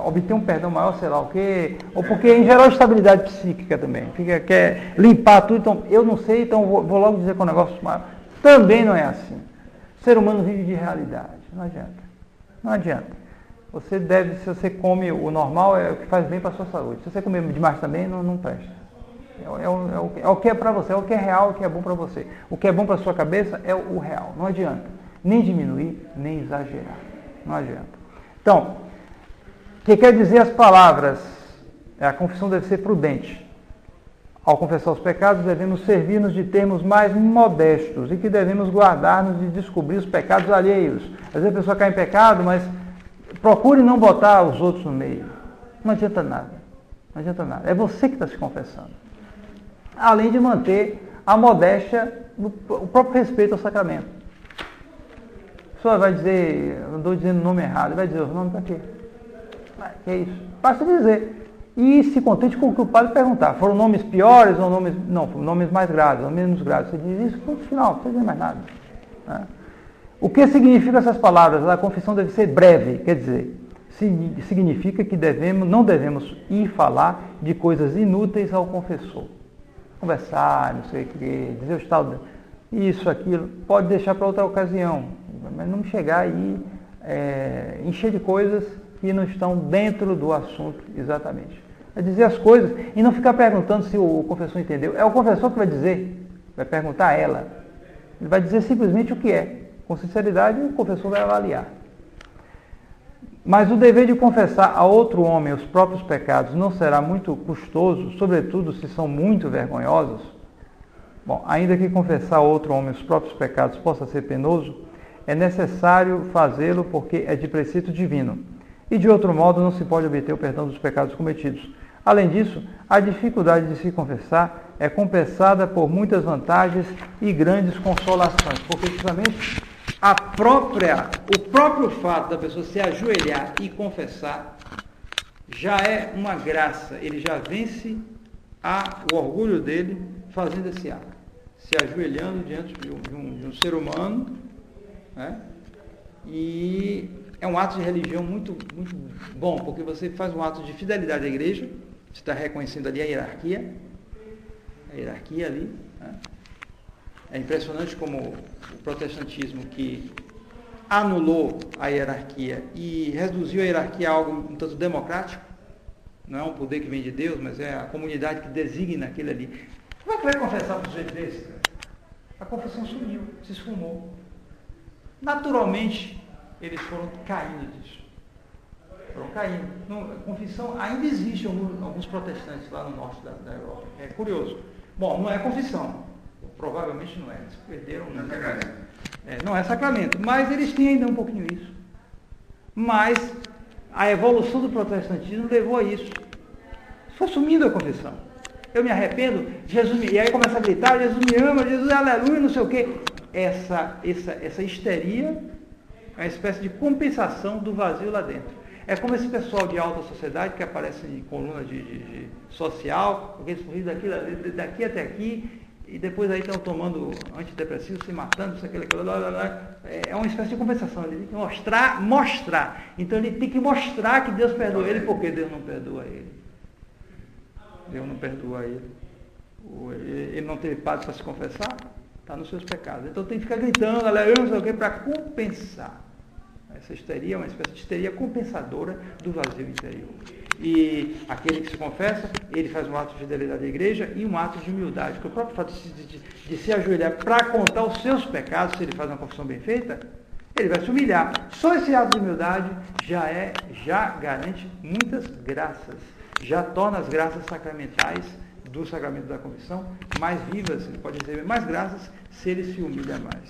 obter um perdão maior, sei lá o quê. Ou porque, em geral, estabilidade psíquica também. Quer limpar tudo, então eu não sei, então vou logo dizer que o negócio maior. Também não é assim. O ser humano vive de realidade. Não adianta. Você deve, se você come o normal, é o que faz bem para a sua saúde. Se você comer demais também, não presta. É o que é para você, é o que é real, o que é bom para você. O que é bom para a sua cabeça é o real. Não adianta nem diminuir, nem exagerar. Não adianta. Então, o que quer dizer as palavras? A confissão deve ser prudente. Ao confessar os pecados, devemos servir-nos de termos mais modestos e que devemos guardar-nos de descobrir os pecados alheios. Às vezes a pessoa cai em pecado, mas procure não botar os outros no meio. Não adianta nada. É você que está se confessando. Além de manter a modéstia, o próprio respeito ao sacramento. A pessoa vai dizer, não estou dizendo o nome errado, vai dizer o nome para quê? Que é isso? Basta dizer. E se contente com o que o padre perguntar. Foram nomes piores ou nomes... Não, foram nomes mais graves ou menos graves. Você diz isso, ponto final, não precisa dizer mais nada. Né? O que significa essas palavras? A confissão deve ser breve, quer dizer, significa que não devemos ir falar de coisas inúteis ao confessor. Conversar, não sei o que, dizer o estado... Isso, aquilo, pode deixar para outra ocasião, mas não chegar aí encher de coisas que não estão dentro do assunto exatamente. É dizer as coisas e não ficar perguntando se o confessor entendeu. É o confessor que vai dizer, vai perguntar a ela. Ele vai dizer simplesmente o que é. Com sinceridade, o confessor vai avaliar. Mas o dever de confessar a outro homem os próprios pecados não será muito custoso, sobretudo se são muito vergonhosos. Bom, ainda que confessar a outro homem os próprios pecados possa ser penoso, é necessário fazê-lo porque é de preceito divino. E de outro modo não se pode obter o perdão dos pecados cometidos. Além disso, a dificuldade de se confessar é compensada por muitas vantagens e grandes consolações, porque justamente o próprio fato da pessoa se ajoelhar e confessar já é uma graça. Ele já vence o orgulho dele fazendo esse ato, se ajoelhando diante de um ser humano, né? E é um ato de religião muito, muito bom, porque você faz um ato de fidelidade à igreja, você está reconhecendo ali a hierarquia ali, né? É impressionante como o protestantismo, que anulou a hierarquia e reduziu a hierarquia a algo um tanto democrático, não é um poder que vem de Deus, mas é a comunidade que designa aquele ali. Como é que vai confessar para o sujeito desse? A confissão sumiu, se esfumou. Naturalmente, eles foram caindo disso. Foram caindo. Confissão ainda existe alguns protestantes lá no norte da Europa. É curioso. Bom, não é confissão. Provavelmente não é. Eles perderam. Não é sacramento. Não é sacramento. Mas eles têm ainda um pouquinho isso. Mas a evolução do protestantismo levou a isso. Foi sumindo a confissão. Eu me arrependo, e aí começa a gritar, Jesus me ama, Jesus é aleluia, não sei o quê. Essa histeria é uma espécie de compensação do vazio lá dentro. É como esse pessoal de alta sociedade que aparece em coluna de social, porque eles correm daqui até aqui, e depois aí estão tomando antidepressivos, se matando, isso, aquilo, é uma espécie de compensação. Ele tem que mostrar. Então ele tem que mostrar que Deus perdoa ele, porque Deus não perdoa ele. Deus não perdoa ele. Ele não teve padre para se confessar, está nos seus pecados. Então tem que ficar gritando, aleluia, não sei o quê, para compensar. Essa histeria é uma espécie de histeria compensadora do vazio interior. E aquele que se confessa, ele faz um ato de fidelidade à igreja e um ato de humildade. Porque o próprio fato de se ajoelhar para contar os seus pecados, se ele faz uma confissão bem feita, ele vai se humilhar. Só esse ato de humildade já garante muitas graças. Já torna as graças sacramentais do sacramento da confissão mais vivas. Ele pode receber mais graças se ele se humilha mais.